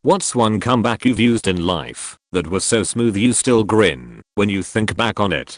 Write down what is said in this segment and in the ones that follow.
What's one comeback you've used in life that was so smooth you still grin when you think back on it?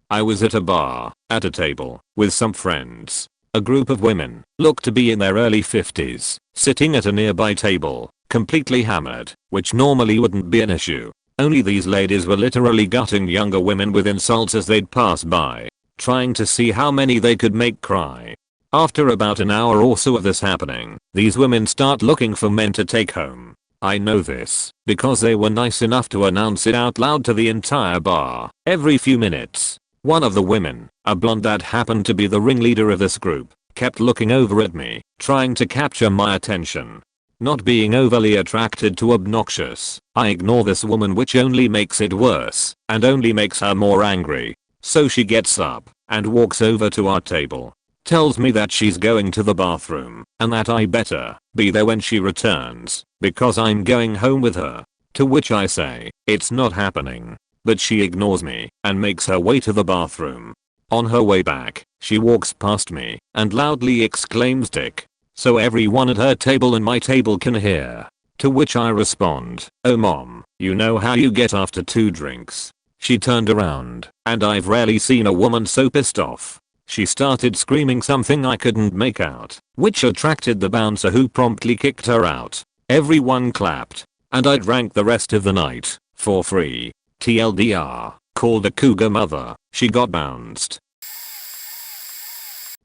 I was at a bar, at a table, with some friends. A group of women, looked to be in their early 50s, sitting at a nearby table, completely hammered, which normally wouldn't be an issue. Only these ladies were literally gutting younger women with insults as they'd pass by, trying to see how many they could make cry. After about an hour or so of this happening, these women start looking for men to take home. I know this because they were nice enough to announce it out loud to the entire bar every few minutes. One of the women, a blonde that happened to be the ringleader of this group, kept looking over at me, trying to capture my attention. Not being overly attracted to obnoxious, I ignore this woman, which only makes it worse and only makes her more angry. So she gets up and walks over to our table. Tells me that she's going to the bathroom and that I better be there when she returns because I'm going home with her. To which I say, it's not happening. But she ignores me and makes her way to the bathroom. On her way back, she walks past me and loudly exclaims "Dick," so everyone at her table and my table can hear. To which I respond, "Oh mom, you know how you get after 2 drinks." She turned around and I've rarely seen a woman so pissed off. She started screaming something I couldn't make out, which attracted the bouncer, who promptly kicked her out. Everyone clapped, and I drank the rest of the night for free. TLDR, called a cougar mother, she got bounced.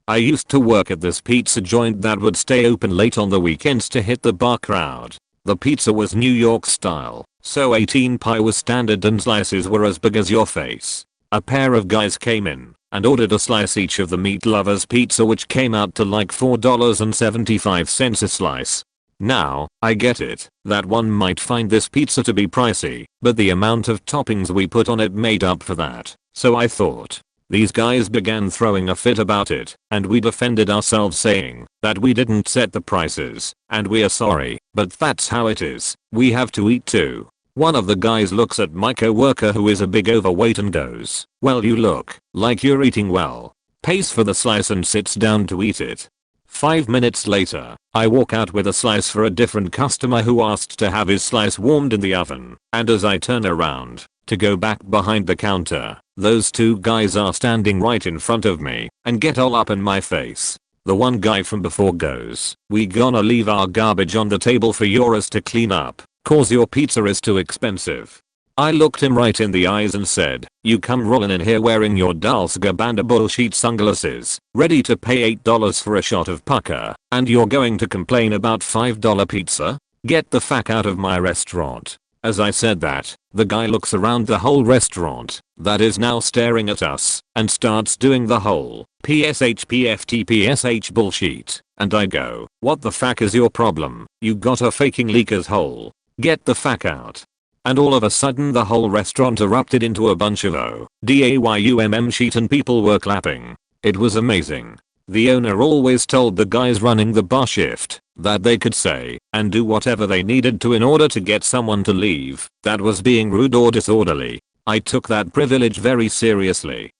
I used to work at this pizza joint that would stay open late on the weekends to hit the bar crowd. The pizza was New York style, so 18 pie was standard and slices were as big as your face. A pair of guys came in and ordered a slice each of the meat lovers pizza, which came out to like $4.75 a slice. Now, I get it that one might find this pizza to be pricey, but the amount of toppings we put on it made up for that. So I thought. These guys began throwing a fit about it, and we defended ourselves saying that we didn't set the prices, and we are sorry, but that's how it is. We have to eat too. One of the guys looks at my coworker, who is a big overweight, and goes, "Well, you look like you're eating well." Pays for the slice and sits down to eat it. 5 minutes later, I walk out with a slice for a different customer who asked to have his slice warmed in the oven, and as I turn around to go back behind the counter, those 2 guys are standing right in front of me and get all up in my face. The one guy from before goes, "We gonna leave our garbage on the table for yours to clean up, 'cause your pizza is too expensive." I looked him right in the eyes and said, "You come rollin' in here wearing your Dolce & Gabbana bullshit sunglasses, ready to pay $8 for a shot of pucker, and you're going to complain about $5 pizza? Get the fuck out of my restaurant." As I said that, the guy looks around the whole restaurant that is now staring at us and starts doing the whole PSH bullshit, and I go, "What the fuck is your problem? You got a faking leaker's hole. Get the fuck out." And all of a sudden the whole restaurant erupted into a bunch of DAYUMM shit and people were clapping. It was amazing. The owner always told the guys running the bar shift that they could say and do whatever they needed to in order to get someone to leave that was being rude or disorderly. I took that privilege very seriously.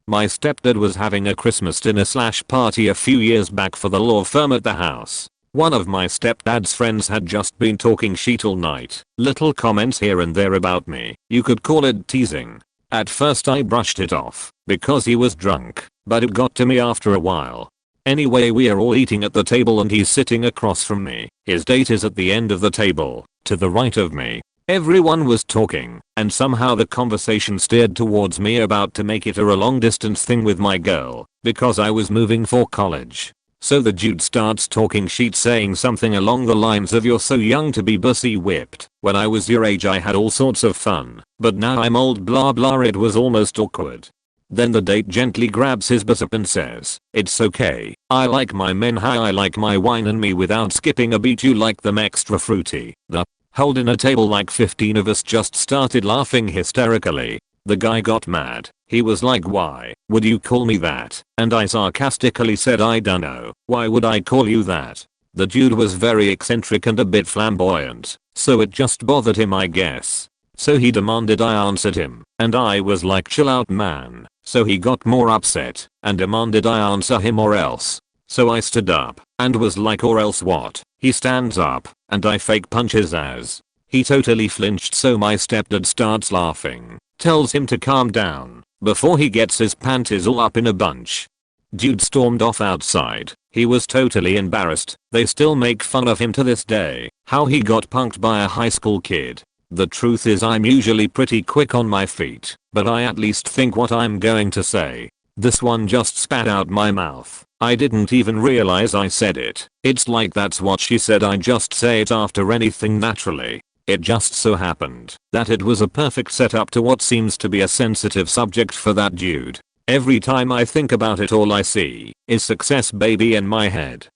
My stepdad was having a Christmas dinner / party a few years back for the law firm at the house. One of my stepdad's friends had just been talking shit all night, little comments here and there about me. You could call it teasing. At first I brushed it off because he was drunk, but it got to me after a while. Anyway, we are all eating at the table and he's sitting across from me. His date is at the end of the table, to the right of me. Everyone was talking, and somehow the conversation steered towards me about to make it a long distance thing with my girl, because I was moving for college. So the dude starts talking shit, saying something along the lines of, "You're so young to be bussy whipped. When I was your age I had all sorts of fun, but now I'm old blah blah." It was almost awkward. Then the date gently grabs his butt up and says, "It's okay. I like my men high, I like my wine and me without skipping a beat. You like them extra fruity." The holding a table like 15 of us just started laughing hysterically. The guy got mad. He was like, "Why would you call me that?" And I sarcastically said, "I dunno. Why would I call you that?" The dude was very eccentric and a bit flamboyant, so it just bothered him, I guess. So he demanded I answered him, and I was like, "Chill out man." So he got more upset and demanded I answer him or else. So I stood up and was like, or else what? He stands up and I fake punch his ass. He totally flinched, so my stepdad starts laughing, tells him to calm down before he gets his panties all up in a bunch. Dude stormed off outside. He was totally embarrassed. They still make fun of him to this day, how he got punked by a high school kid. The truth is I'm usually pretty quick on my feet, but I at least think what I'm going to say. This one just spat out my mouth. I didn't even realize I said it. It's like that's what she said, I just say it after anything naturally. It just so happened that it was a perfect setup to what seems to be a sensitive subject for that dude. Every time I think about it, all I see is success baby in my head.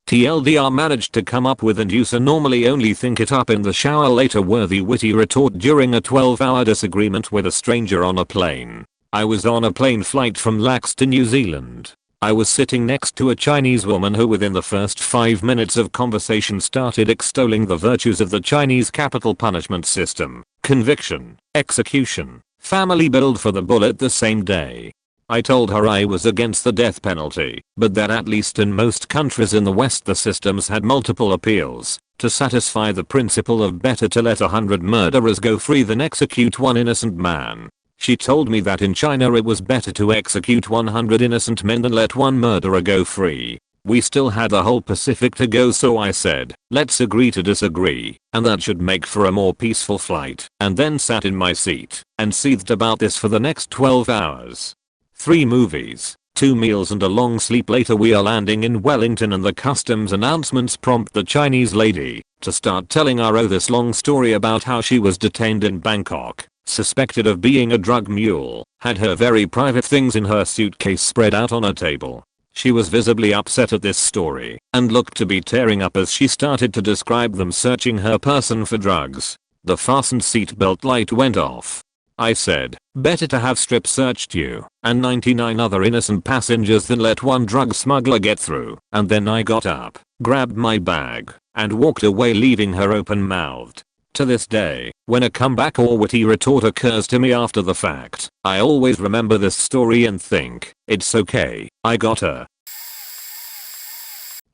TLDR managed to come up with and use a normally only think it up in the shower later worthy witty retort during a 12-hour disagreement with a stranger on a plane. I was on a plane flight from Lax to New Zealand. I was sitting next to a Chinese woman who within the first 5 minutes of conversation started extolling the virtues of the Chinese capital punishment system, conviction, execution, family billed for the bullet the same day. I told her I was against the death penalty, but that at least in most countries in the West the systems had multiple appeals to satisfy the principle of better to let 100 murderers go free than execute one innocent man. She told me that in China it was better to execute 100 innocent men than let one murderer go free. We still had the whole Pacific to go, so I said, let's agree to disagree, and that should make for a more peaceful flight, and then sat in my seat and seethed about this for the next 12 hours. 3 movies, 2 meals and a long sleep later we are landing in Wellington, and the customs announcements prompt the Chinese lady to start telling our this long story about how she was detained in Bangkok, suspected of being a drug mule, had her very private things in her suitcase spread out on a table. She was visibly upset at this story and looked to be tearing up as she started to describe them searching her person for drugs. The fastened seatbelt light went off. I said, better to have strip searched you and 99 other innocent passengers than let one drug smuggler get through, and then I got up, grabbed my bag, and walked away, leaving her open-mouthed. To this day, when a comeback or witty retort occurs to me after the fact, I always remember this story and think, it's okay, I got her.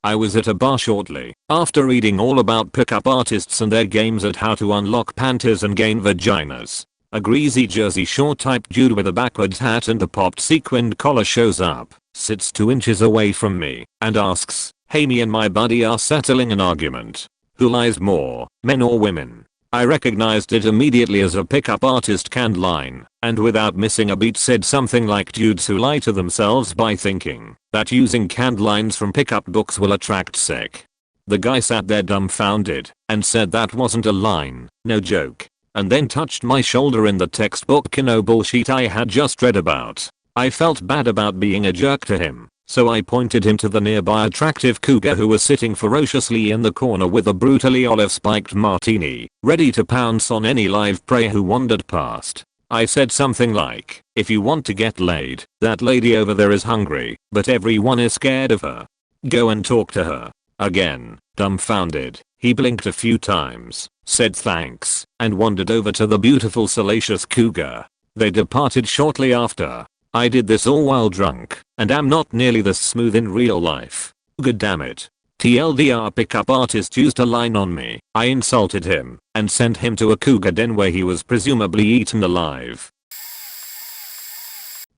I was at a bar shortly after reading all about pickup artists and their games at how to unlock panties and gain vaginas. A greasy Jersey Shore type dude with a backwards hat and a popped sequined collar shows up, sits 2 inches away from me, and asks, hey, me and my buddy are settling an argument. Who lies more, men or women? I recognized it immediately as a pickup artist canned line, and without missing a beat said something like, dudes who lie to themselves by thinking that using canned lines from pickup books will attract sick. The guy sat there dumbfounded and said that wasn't a line, no joke, and then touched my shoulder in the textbook no bullshit I had just read about. I felt bad about being a jerk to him, so I pointed him to the nearby attractive cougar who was sitting ferociously in the corner with a brutally olive-spiked martini, ready to pounce on any live prey who wandered past. I said something like, if you want to get laid, that lady over there is hungry, but everyone is scared of her. Go and talk to her. Again, dumbfounded, he blinked a few times, said thanks, and wandered over to the beautiful salacious cougar. They departed shortly after. I did this all while drunk, and am not nearly this smooth in real life. Good damn it. TLDR pickup artist used a line on me. I insulted him and sent him to a cougar den where he was presumably eaten alive.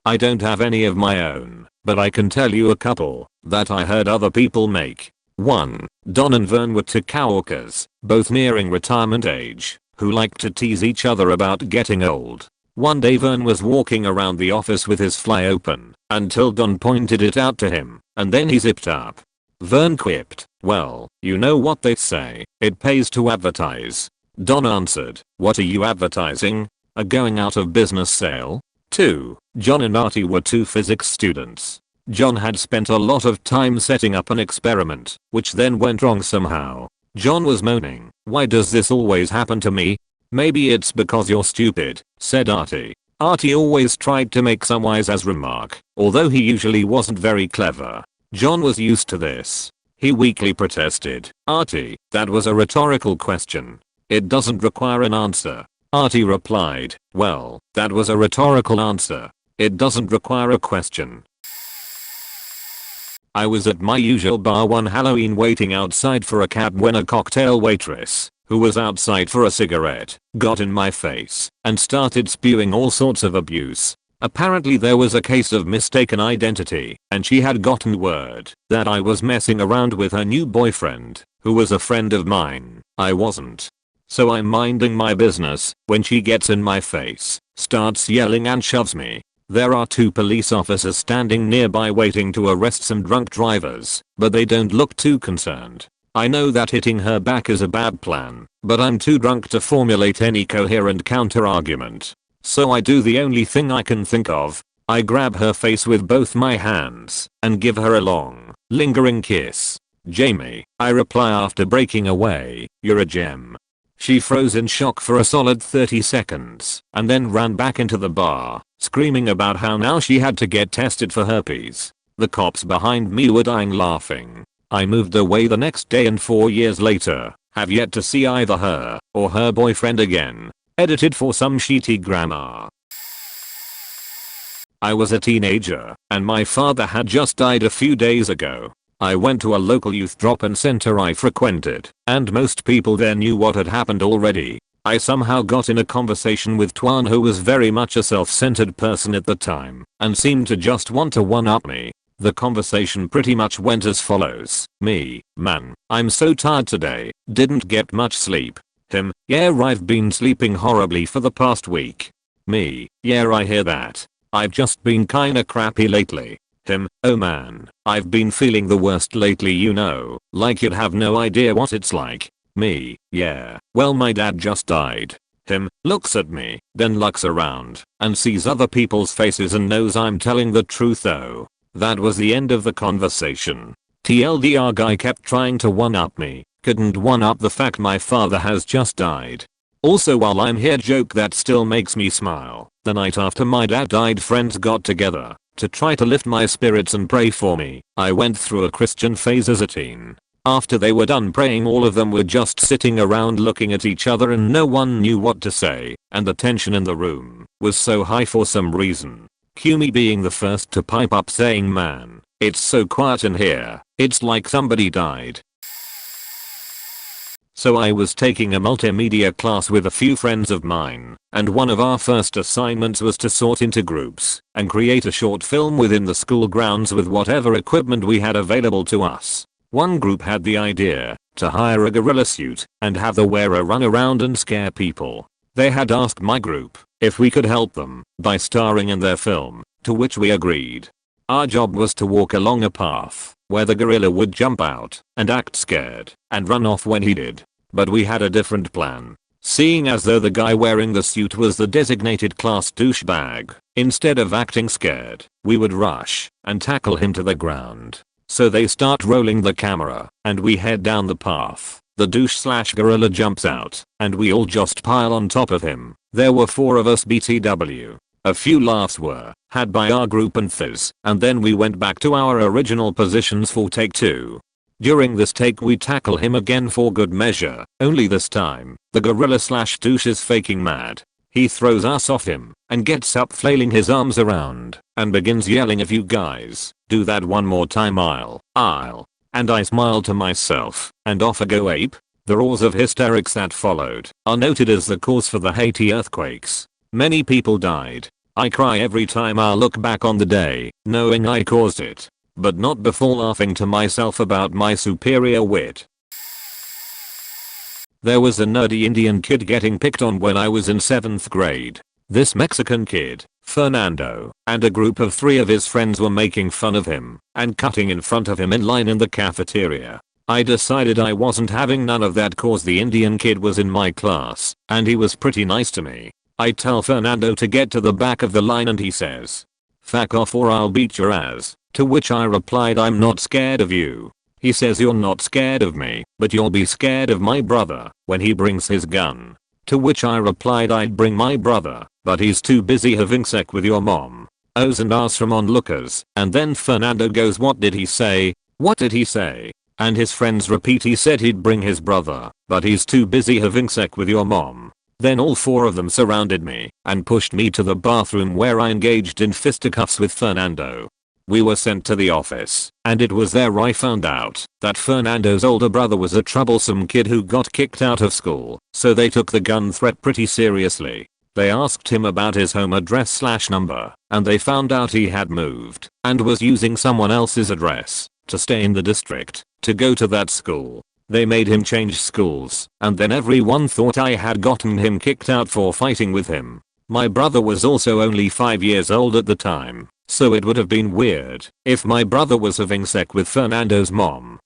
I don't have any of my own, but I can tell you a couple that I heard other people make. 1. Don and Vern were 2 coworkers, both nearing retirement age, who liked to tease each other about getting old. One day Vern was walking around the office with his fly open until Don pointed it out to him, and then he zipped up. Vern quipped, well, you know what they say, it pays to advertise. Don answered, what are you advertising? A going out of business sale? 2. John and Artie were 2 physics students. John had spent a lot of time setting up an experiment, which then went wrong somehow. John was moaning, why does this always happen to me? Maybe it's because you're stupid, said Artie. Artie always tried to make some wise-ass remark, although he usually wasn't very clever. John was used to this. He weakly protested, Artie, that was a rhetorical question. It doesn't require an answer. Artie replied, well, that was a rhetorical answer. It doesn't require a question. I was at my usual bar one Halloween waiting outside for a cab when a cocktail waitress, who was outside for a cigarette, got in my face and started spewing all sorts of abuse. Apparently there was a case of mistaken identity and she had gotten word that I was messing around with her new boyfriend, who was a friend of mine. I wasn't. So I'm minding my business when she gets in my face, starts yelling and shoves me. There are 2 police officers standing nearby waiting to arrest some drunk drivers, but they don't look too concerned. I know that hitting her back is a bad plan, but I'm too drunk to formulate any coherent counter-argument. So I do the only thing I can think of. I grab her face with both my hands and give her a long, lingering kiss. "Jamie," I reply after breaking away, "you're a gem." She froze in shock for a solid 30 seconds and then ran back into the bar, screaming about how now she had to get tested for herpes. The cops behind me were dying laughing. I moved away the next day and 4 years later, have yet to see either her or her boyfriend again. Edited for some shitty grammar. I was a teenager and my father had just died a few days ago. I went to a local youth drop-in center I frequented, and most people there knew what had happened already. I somehow got in a conversation with Twan, who was very much a self-centered person at the time, and seemed to just want to one-up me. The conversation pretty much went as follows. Me, "Man, I'm so tired today, didn't get much sleep." Him, "Yeah, I've been sleeping horribly for the past week." Me, "Yeah, I hear that. I've just been kinda crappy lately." Him, "Oh man, I've been feeling the worst lately, you know, like you'd have no idea what it's like." Me, "Yeah, well my dad just died." Him, looks at me, then looks around and sees other people's faces and knows I'm telling the truth though. That was the end of the conversation. TLDR guy kept trying to one-up me, couldn't one-up the fact my father has just died. Also, while I'm here, joke that still makes me smile. The night after my dad died, friends got together to try to lift my spirits and pray for me. I went through a Christian phase as a teen. After they were done praying, all of them were just sitting around looking at each other and no one knew what to say, and the tension in the room was so high for some reason. Cue me being the first to pipe up saying, "Man, it's so quiet in here, it's like somebody died." So I was taking a multimedia class with a few friends of mine, and one of our first assignments was to sort into groups and create a short film within the school grounds with whatever equipment we had available to us. One group had the idea to hire a gorilla suit and have the wearer run around and scare people. They had asked my group if we could help them by starring in their film, to which we agreed. Our job was to walk along a path where the gorilla would jump out and act scared and run off when he did. But we had a different plan. Seeing as though the guy wearing the suit was the designated class douchebag, instead of acting scared, we would rush and tackle him to the ground. So they start rolling the camera and we head down the path. The douche/gorilla jumps out and we all just pile on top of him. There were 4 of us BTW. A few laughs were had by our group and Fizz, and then we went back to our original positions for take 2. During this take we tackle him again for good measure, only this time, the gorilla/douche is faking mad. He throws us off him and gets up flailing his arms around and begins yelling, "If you guys do that one more time I'll. And I smile to myself and off I go ape. The roars of hysterics that followed are noted as the cause for the Haiti earthquakes. Many people died. I cry every time I look back on the day, knowing I caused it. But not before laughing to myself about my superior wit. There was a nerdy Indian kid getting picked on when I was in 7th grade. This Mexican kid, Fernando, and a group of 3 of his friends were making fun of him and cutting in front of him in line in the cafeteria. I decided I wasn't having none of that cause the Indian kid was in my class and he was pretty nice to me. I tell Fernando to get to the back of the line and he says, "Fuck off or I'll beat your ass." To which I replied, "I'm not scared of you." He says, "You're not scared of me, but you'll be scared of my brother when he brings his gun." To which I replied, "I'd bring my brother, but he's too busy having sex with your mom." Ohs and ahs from onlookers. And then Fernando goes, "What did he say? What did he say?" And his friends repeat, "He said he'd bring his brother, but he's too busy having sex with your mom." Then all 4 of them surrounded me and pushed me to the bathroom where I engaged in fisticuffs with Fernando. We were sent to the office, and it was there I found out that Fernando's older brother was a troublesome kid who got kicked out of school, so they took the gun threat pretty seriously. They asked him about his home address/number, and they found out he had moved and was using someone else's address to stay in the district to go to that school. They made him change schools, and then everyone thought I had gotten him kicked out for fighting with him. My brother was also only 5 years old at the time, so it would have been weird if my brother was having sex with Fernando's mom.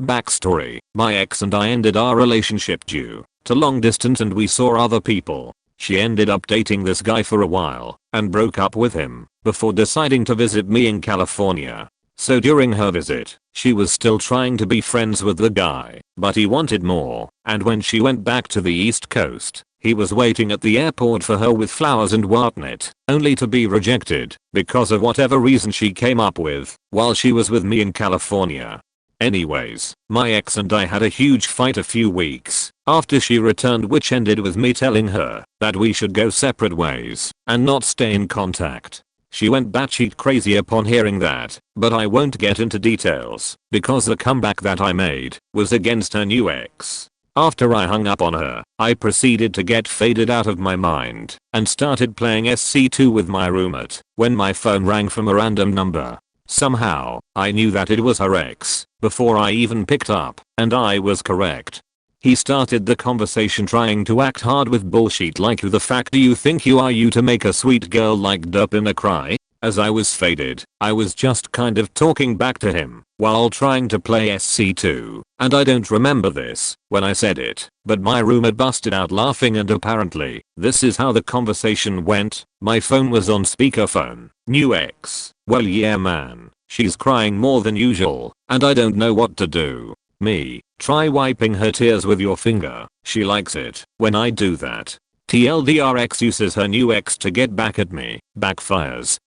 Backstory: my ex and I ended our relationship due to long distance and we saw other people. She ended up dating this guy for a while and broke up with him before deciding to visit me in California. So during her visit, she was still trying to be friends with the guy, but he wanted more, and when she went back to the East Coast, he was waiting at the airport for her with flowers and whatnot, only to be rejected because of whatever reason she came up with while she was with me in California. Anyways, my ex and I had a huge fight a few weeks after she returned, which ended with me telling her that we should go separate ways and not stay in contact. She went batshit crazy upon hearing that, but I won't get into details because the comeback that I made was against her new ex. After I hung up on her, I proceeded to get faded out of my mind and started playing SC2 with my roommate when my phone rang from a random number. Somehow, I knew that it was her ex before I even picked up, and I was correct. He started the conversation trying to act hard with bullshit like, who the fuck do you think you are you to make a sweet girl like derp in a cry? As I was faded, I was just kind of talking back to him while trying to play SC2, and I don't remember this when I said it, but my roommate busted out laughing, and apparently this is how the conversation went. My phone was on speakerphone. New ex: well yeah man, she's crying more than usual, and I don't know what to do. Me: try wiping her tears with your finger, she likes it when I do that. TLDR: ex uses her new ex to get back at me, backfires.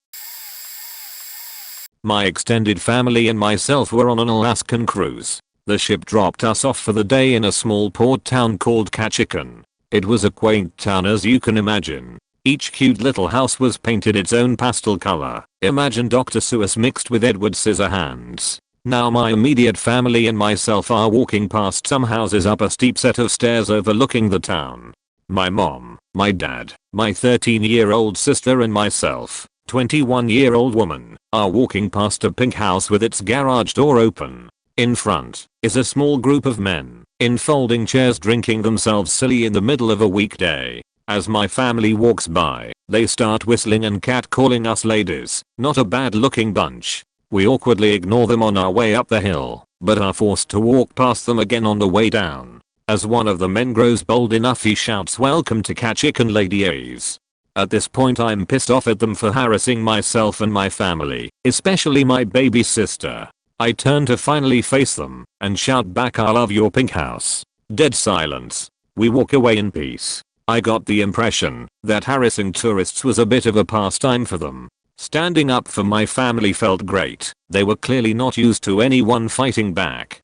My extended family and myself were on an Alaskan cruise. The ship dropped us off for the day in a small port town called Ketchikan. It was a quaint town, as you can imagine. Each cute little house was painted its own pastel color. Imagine Dr. Seuss mixed with Edward Scissorhands. Now my immediate family and myself are walking past some houses up a steep set of stairs overlooking the town. My mom, my dad, my 13-year-old sister and myself, 21-year-old woman, are walking past a pink house with its garage door open. In front is a small group of men in folding chairs drinking themselves silly in the middle of a weekday. As my family walks by, they start whistling and catcalling us ladies. Not a bad looking bunch. We awkwardly ignore them on our way up the hill, but are forced to walk past them again on the way down. As one of the men grows bold enough, he shouts, "Welcome to Ketchikan, ladies." At this point I'm pissed off at them for harassing myself and my family, especially my baby sister. I turn to finally face them and shout back, "I love your pink house." Dead silence. We walk away in peace. I got the impression that harassing tourists was a bit of a pastime for them. Standing up for my family felt great. They were clearly not used to anyone fighting back.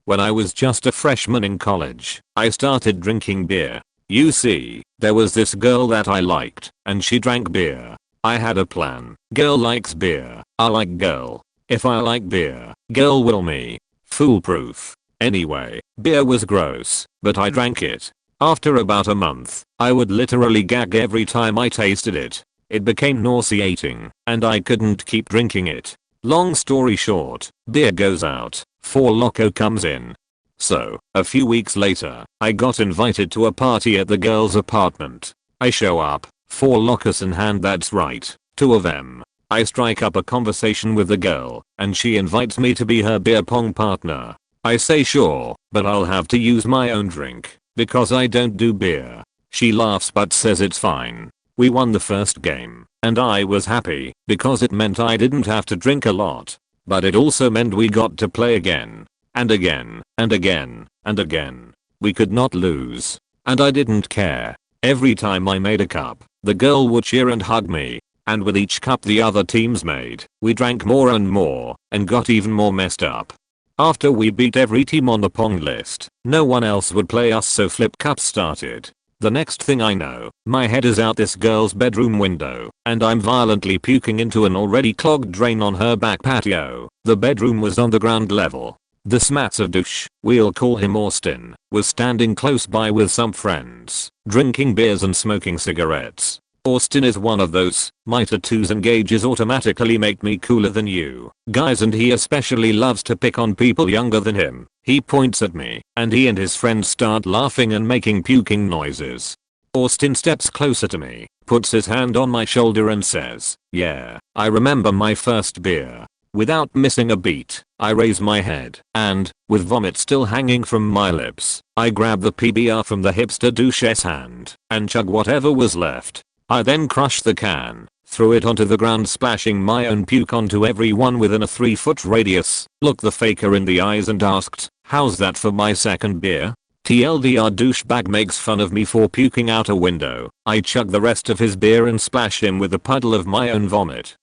When I was just a freshman in college, I started drinking beer. You see, there was this girl that I liked, and she drank beer. I had a plan. Girl likes beer, I like girl. If I like beer, girl will me. Foolproof. Anyway, beer was gross, but I drank it. After about a month, I would literally gag every time I tasted it. It became nauseating, and I couldn't keep drinking it. Long story short, beer goes out, Four Loko comes in. So, a few weeks later, I got invited to a party at the girl's apartment. I show up, Four Locos in hand, that's right, two of them. I strike up a conversation with the girl, and she invites me to be her beer pong partner. I say sure, but I'll have to use my own drink, because I don't do beer. She laughs but says it's fine. We won the first game, and I was happy, because it meant I didn't have to drink a lot. But it also meant we got to play again. And again, and again, and again. We could not lose. And I didn't care. Every time I made a cup, the girl would cheer and hug me. And with each cup the other teams made, we drank more and more, and got even more messed up. After we beat every team on the pong list, no one else would play us, so flip cups started. The next thing I know, my head is out this girl's bedroom window, and I'm violently puking into an already clogged drain on her back patio. The bedroom was on the ground level. This massive douche, we'll call him Austin, was standing close by with some friends, drinking beers and smoking cigarettes. Austin is one of those, my tattoos and gauges automatically make me cooler than you guys, and he especially loves to pick on people younger than him. He points at me, and he and his friends start laughing and making puking noises. Austin steps closer to me, puts his hand on my shoulder and says, "Yeah, I remember my first beer." Without missing a beat, I raise my head, and, with vomit still hanging from my lips, I grab the PBR from the hipster douche's hand, and chug whatever was left. I then crushed the can, threw it onto the ground, splashing my own puke onto everyone within a 3-foot radius, looked the faker in the eyes and asked, "How's that for my second beer?" TLDR douchebag makes fun of me for puking out a window. I chug the rest of his beer and splash him with a puddle of my own vomit.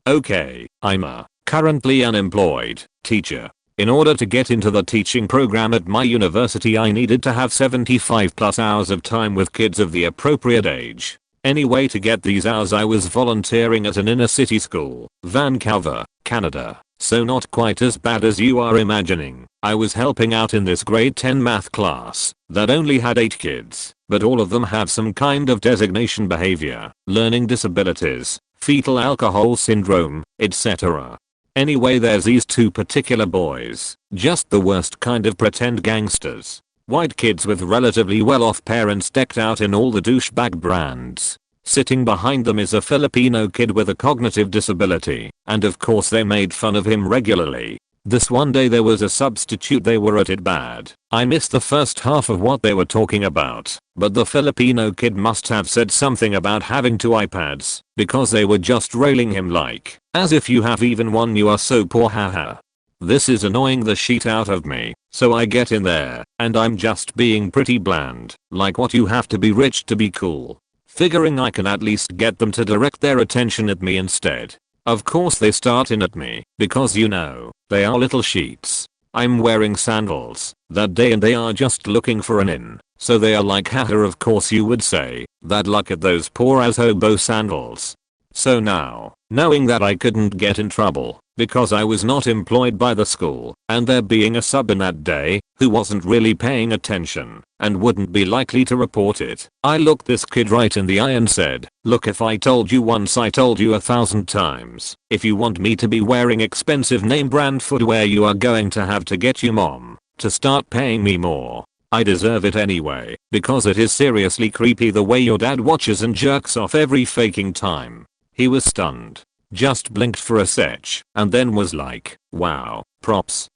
Okay, I'm a currently unemployed teacher. In order to get into the teaching program at my university, I needed to have 75 plus hours of time with kids of the appropriate age. Anyway, to get these hours I was volunteering at an inner city school, Vancouver, Canada. So not quite as bad as you are imagining. I was helping out in this grade 10 math class that only had 8 kids, but all of them have some kind of designation behavior, learning disabilities, fetal alcohol syndrome, etc. Anyway, there's these 2 particular boys, just the worst kind of pretend gangsters. White kids with relatively well-off parents decked out in all the douchebag brands. Sitting behind them is a Filipino kid with a cognitive disability, and of course they made fun of him regularly. This one day there was a substitute, they were at it bad. I missed the first half of what they were talking about, but the Filipino kid must have said something about having 2 iPads, because they were just railing him like, "As if you have even one, you are so poor, haha." This is annoying the shit out of me, so I get in there, and I'm just being pretty bland, like what you have to be rich to be cool. Figuring I can at least get them to direct their attention at me instead. Of course they start in at me, because you know, they are little sheets. I'm wearing sandals that day and they are just looking for an in, so they are like, haha, of course you would say, that luck at those poor as hobo sandals. So now, knowing that I couldn't get in trouble, because I was not employed by the school, and there being a sub in that day, who wasn't really paying attention, and wouldn't be likely to report it, I looked this kid right in the eye and said, "Look, if I told you once, I told you 1,000 times. If you want me to be wearing expensive name brand footwear, you are going to have to get your mom to start paying me more. I deserve it anyway, because it is seriously creepy the way your dad watches and jerks off every faking time." He was stunned, just blinked for a sec, and then was like, "Wow, props."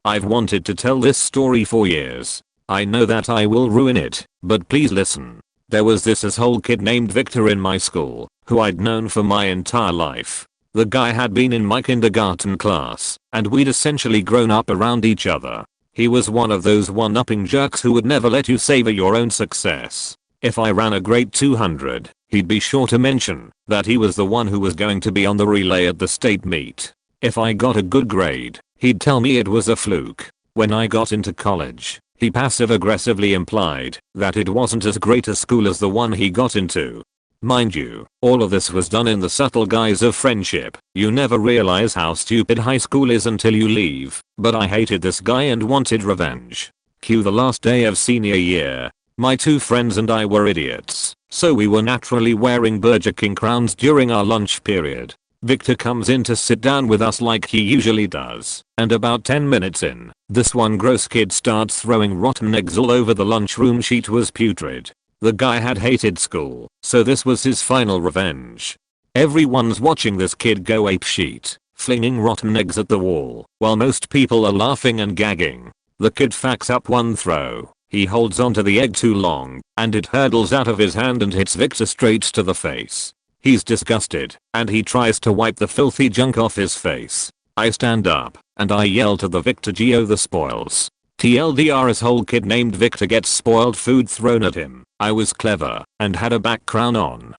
I've wanted to tell this story for years. I know that I will ruin it, but please listen. There was this asshole kid named Victor in my school, who I'd known for my entire life. The guy had been in my kindergarten class, and we'd essentially grown up around each other. He was one of those one-upping jerks who would never let you savor your own success. If I ran a grade 200, he'd be sure to mention that he was the one who was going to be on the relay at the state meet. If I got a good grade, he'd tell me it was a fluke. When I got into college, he passive-aggressively implied that it wasn't as great a school as the one he got into. Mind you, all of this was done in the subtle guise of friendship. You never realize how stupid high school is until you leave, but I hated this guy and wanted revenge. Cue the last day of senior year. My 2 friends and I were idiots, so we were naturally wearing Burger King crowns during our lunch period. Victor comes in to sit down with us like he usually does, and about 10 minutes in, this one gross kid starts throwing rotten eggs all over the lunchroom. Sheet was putrid. The guy had hated school, so this was his final revenge. Everyone's watching this kid go apeshit, flinging rotten eggs at the wall, while most people are laughing and gagging. The kid fucks up one throw. He holds onto the egg too long, and it hurtles out of his hand and hits Victor straight to the face. He's disgusted, and he tries to wipe the filthy junk off his face. I stand up, and I yell to the Victor, "Geo the spoils." TLDR, asshole kid named Victor gets spoiled food thrown at him. I was clever, and had a back crown on.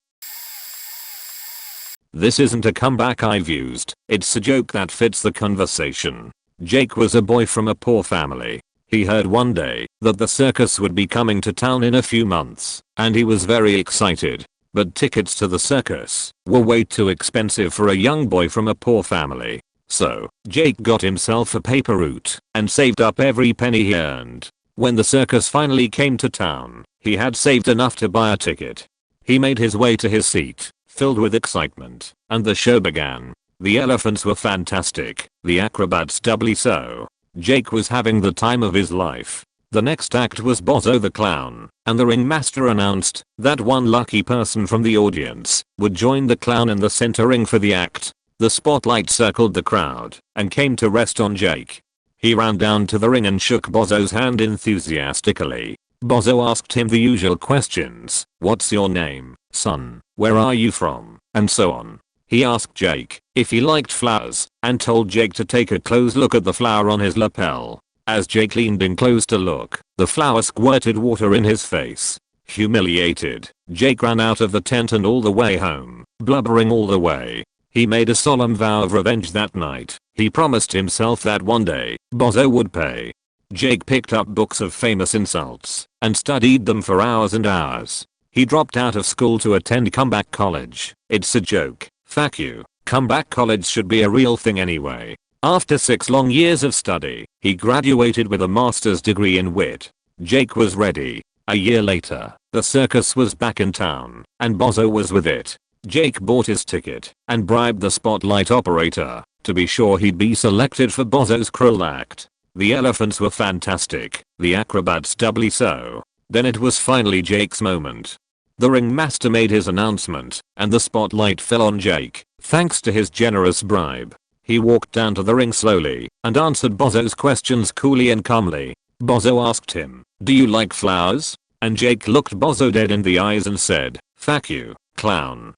This isn't a comeback I've used, it's a joke that fits the conversation. Jake was a boy from a poor family. He heard one day that the circus would be coming to town in a few months, and he was very excited. But tickets to the circus were way too expensive for a young boy from a poor family. So, Jake got himself a paper route and saved up every penny he earned. When the circus finally came to town, he had saved enough to buy a ticket. He made his way to his seat, filled with excitement, and the show began. The elephants were fantastic, the acrobats doubly so. Jake was having the time of his life. The next act was Bozo the Clown, and the ringmaster announced that one lucky person from the audience would join the clown in the center ring for the act. The spotlight circled the crowd and came to rest on Jake. He ran down to the ring and shook Bozo's hand enthusiastically. Bozo asked him the usual questions. What's your name, son? Where are you from? And so on. He asked Jake if he liked flowers and told Jake to take a close look at the flower on his lapel. As Jake leaned in close to look, the flower squirted water in his face. Humiliated, Jake ran out of the tent and all the way home, blubbering all the way. He made a solemn vow of revenge that night. He promised himself that one day, Bozo would pay. Jake picked up books of famous insults and studied them for hours and hours. He dropped out of school to attend comeback college. It's a joke. Fuck you. Comeback college should be a real thing anyway. After 6 long years of study, he graduated with a master's degree in wit. Jake was ready. A year later, the circus was back in town, and Bozo was with it. Jake bought his ticket and bribed the spotlight operator to be sure he'd be selected for Bozo's cruel act. The elephants were fantastic, the acrobats doubly so. Then it was finally Jake's moment. The ringmaster made his announcement, and the spotlight fell on Jake, thanks to his generous bribe. He walked down to the ring slowly and answered Bozo's questions coolly and calmly. Bozo asked him, "Do you like flowers?" And Jake looked Bozo dead in the eyes and said, "Fuck you, clown."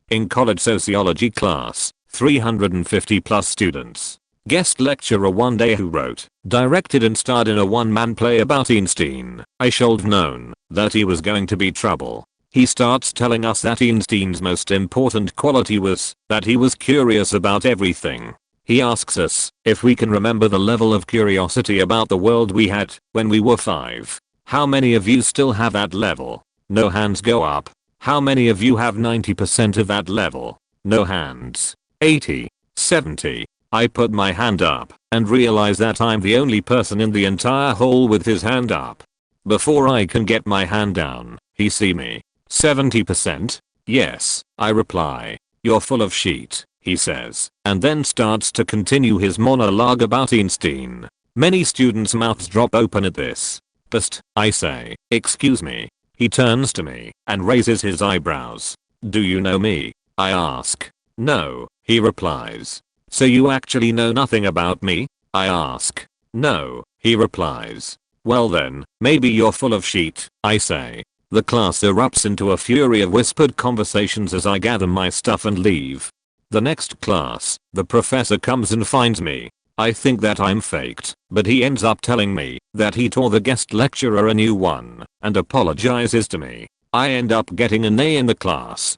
In college sociology class, 350 plus students. Guest lecturer one day who wrote, directed and starred in a one-man play about Einstein. I should have known that he was going to be trouble. He starts telling us that Einstein's most important quality was that he was curious about everything. He asks us if we can remember the level of curiosity about the world we had when we were 5. How many of you still have that level? No hands go up. How many of you have 90% of that level? No hands. 80. 70. I put my hand up and realize that I'm the only person in the entire hall with his hand up. Before I can get my hand down, he see me. 70%? Yes, I reply. You're full of shit, he says, and then starts to continue his monologue about Einstein. Many students' mouths drop open at this. But, I say, excuse me. He turns to me and raises his eyebrows. Do you know me? I ask. No, he replies. So you actually know nothing about me? I ask. No, he replies. Well then, maybe you're full of shit, I say. The class erupts into a fury of whispered conversations as I gather my stuff and leave. The next class, the professor comes and finds me. I think that I'm faked, but he ends up telling me that he tore the guest lecturer a new one and apologizes to me. I end up getting an A in the class.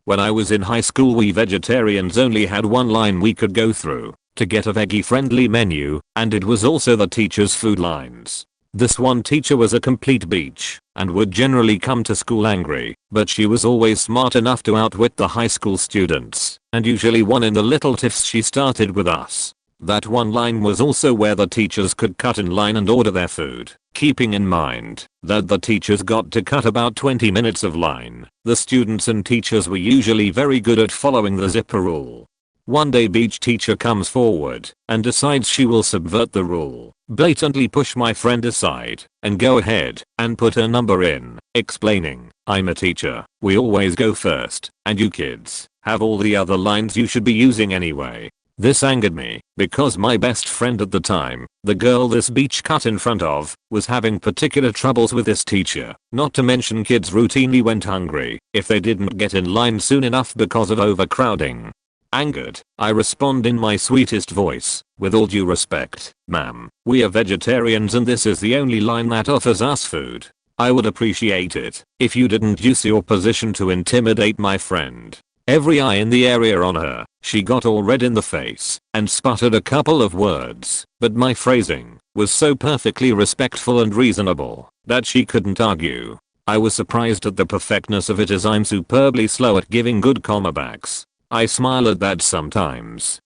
When I was in high school, we vegetarians only had one line we could go through to get a veggie-friendly menu, and it was also the teacher's food lines. This one teacher was a complete beach and would generally come to school angry, but she was always smart enough to outwit the high school students and usually won in the little tiffs she started with us. That one line was also where the teachers could cut in line and order their food, keeping in mind that the teachers got to cut about 20 minutes of line. The students and teachers were usually very good at following the zipper rule. One day beach teacher comes forward and decides she will subvert the rule, blatantly push my friend aside, and go ahead and put her number in, explaining, I'm a teacher, we always go first, and you kids have all the other lines you should be using anyway. This angered me, because my best friend at the time, the girl this beach cut in front of, was having particular troubles with this teacher, not to mention kids routinely went hungry if they didn't get in line soon enough because of overcrowding. Angered, I respond in my sweetest voice, with all due respect, ma'am, we are vegetarians and this is the only line that offers us food. I would appreciate it if you didn't use your position to intimidate my friend. every eye in the area on her. She got all red in the face and sputtered a couple of words, but my phrasing was so perfectly respectful and reasonable that she couldn't argue. I was surprised at the perfectness of it, as I'm superbly slow at giving good comebacks. I smile at that sometimes.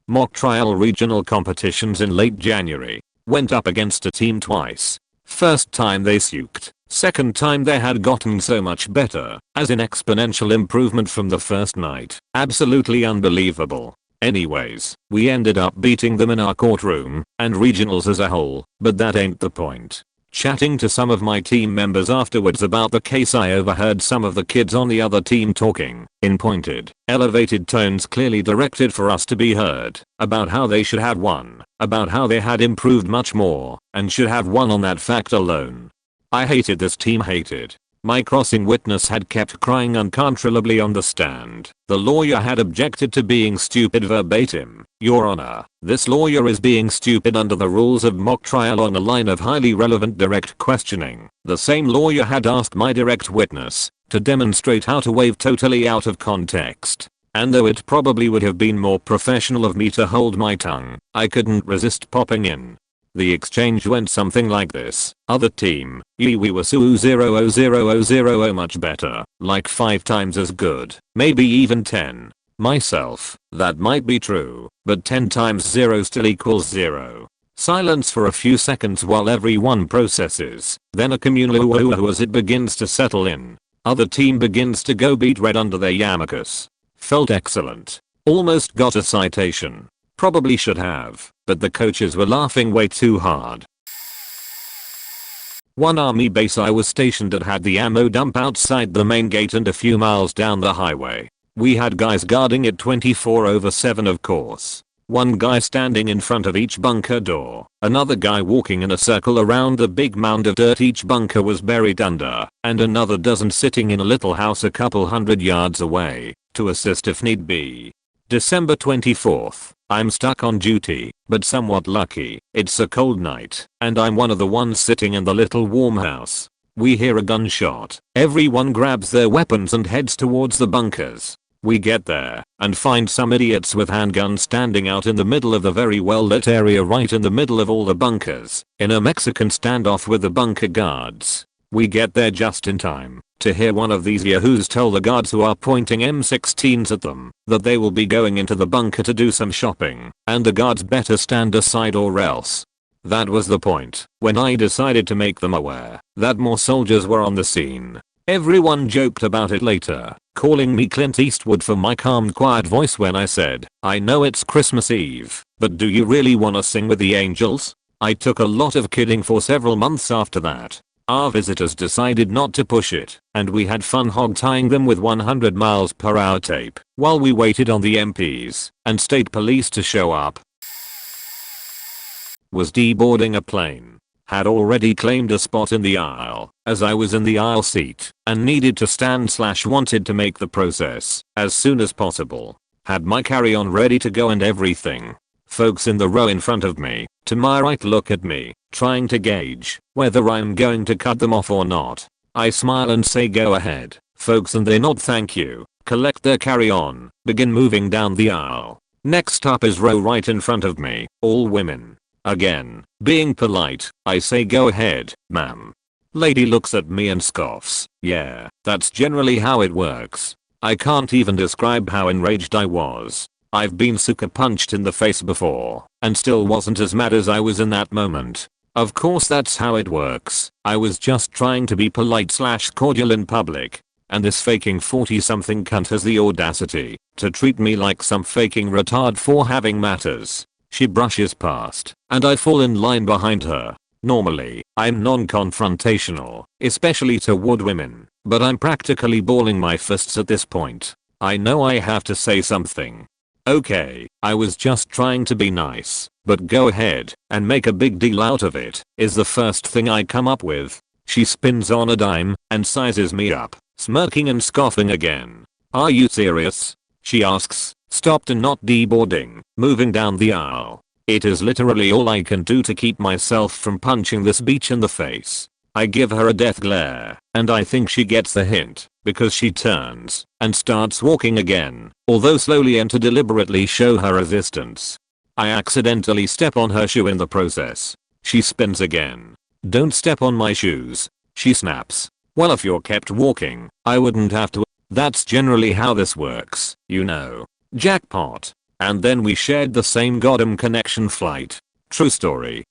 Mock trial regional competitions in late January. Went up against a team twice. First time they suked. Second time they had gotten so much better, as in exponential improvement from the first night. Absolutely unbelievable. Anyways, we ended up beating them in our courtroom and regionals as a whole, but that ain't the point. Chatting to some of my team members afterwards about the case, I overheard some of the kids on the other team talking, in pointed, elevated tones clearly directed for us to be heard, about how they should have won, about how they had improved much more, and should have won on that fact alone. I hated this team, hated. My crossing witness had kept crying uncontrollably on the stand. The lawyer had objected to being stupid verbatim. Your Honor, this lawyer is being stupid under the rules of mock trial on a line of highly relevant direct questioning. The same lawyer had asked my direct witness to demonstrate how to wave totally out of context. And though it probably would have been more professional of me to hold my tongue, I couldn't resist popping in. The exchange went something like this. Other team, we were so 00000 much better, like 5 times as good, maybe even 10. Myself, that might be true, but 10 times 0 still equals 0. Silence for a few seconds while everyone processes, then a communal ooh as it begins to settle in. Other team begins to go beat red under their yarmulkes. Felt excellent. Almost got a citation. Probably should have, but the coaches were laughing way too hard. One army base I was stationed at had the ammo dump outside the main gate and a few miles down the highway. We had guys guarding it 24/7 of course. One guy standing in front of each bunker door, another guy walking in a circle around the big mound of dirt each bunker was buried under, and another dozen sitting in a little house a couple hundred yards away to assist if need be. December 24th. I'm stuck on duty, but somewhat lucky. It's a cold night, and I'm one of the ones sitting in the little warm house. We hear a gunshot. Everyone grabs their weapons and heads towards the bunkers. We get there and find some idiots with handguns standing out in the middle of the very well lit area right in the middle of all the bunkers, in a Mexican standoff with the bunker guards. We get there just in time to hear one of these yahoos tell the guards who are pointing M16s at them that they will be going into the bunker to do some shopping and the guards better stand aside or else. That was the point when I decided to make them aware that more soldiers were on the scene. Everyone joked about it later, calling me Clint Eastwood for my calm quiet voice when I said, I know it's Christmas Eve, but do you really wanna sing with the angels? I took a lot of kidding for several months after that. Our visitors decided not to push it, and we had fun hog-tying them with 100 miles per hour tape while we waited on the MPs and state police to show up. Was deboarding a plane. Had already claimed a spot in the aisle, as I was in the aisle seat and needed to stand/wanted to make the process as soon as possible. Had my carry-on ready to go and everything. Folks in the row in front of me, to my right, look at me, trying to gauge whether I'm going to cut them off or not. I smile and say go ahead, folks, and they nod thank you, collect their carry-on, begin moving down the aisle. Next up is row right in front of me, all women. Again, being polite, I say go ahead, ma'am. Lady looks at me and scoffs. Yeah, that's generally how it works. I can't even describe how enraged I was. I've been sucker punched in the face before and still wasn't as mad as I was in that moment. Of course that's how it works. I was just trying to be polite/cordial in public, and this faking 40-something cunt has the audacity to treat me like some faking retard for having matters. She brushes past, and I fall in line behind her. Normally, I'm non-confrontational, especially toward women, but I'm practically balling my fists at this point. I know I have to say something. Okay, I was just trying to be nice, but go ahead and make a big deal out of it, is the first thing I come up with. She spins on a dime and sizes me up, smirking and scoffing again. Are you serious? She asks, stopped and not deboarding, moving down the aisle. It is literally all I can do to keep myself from punching this bitch in the face. I give her a death glare, and I think she gets the hint, because she turns and starts walking again, although slowly and to deliberately show her resistance. I accidentally step on her shoe in the process. She spins again. "Don't step on my shoes," she snaps. "Well, if you're kept walking, I wouldn't have to." That's generally how this works, you know. Jackpot. And then we shared the same goddamn connection flight. True story.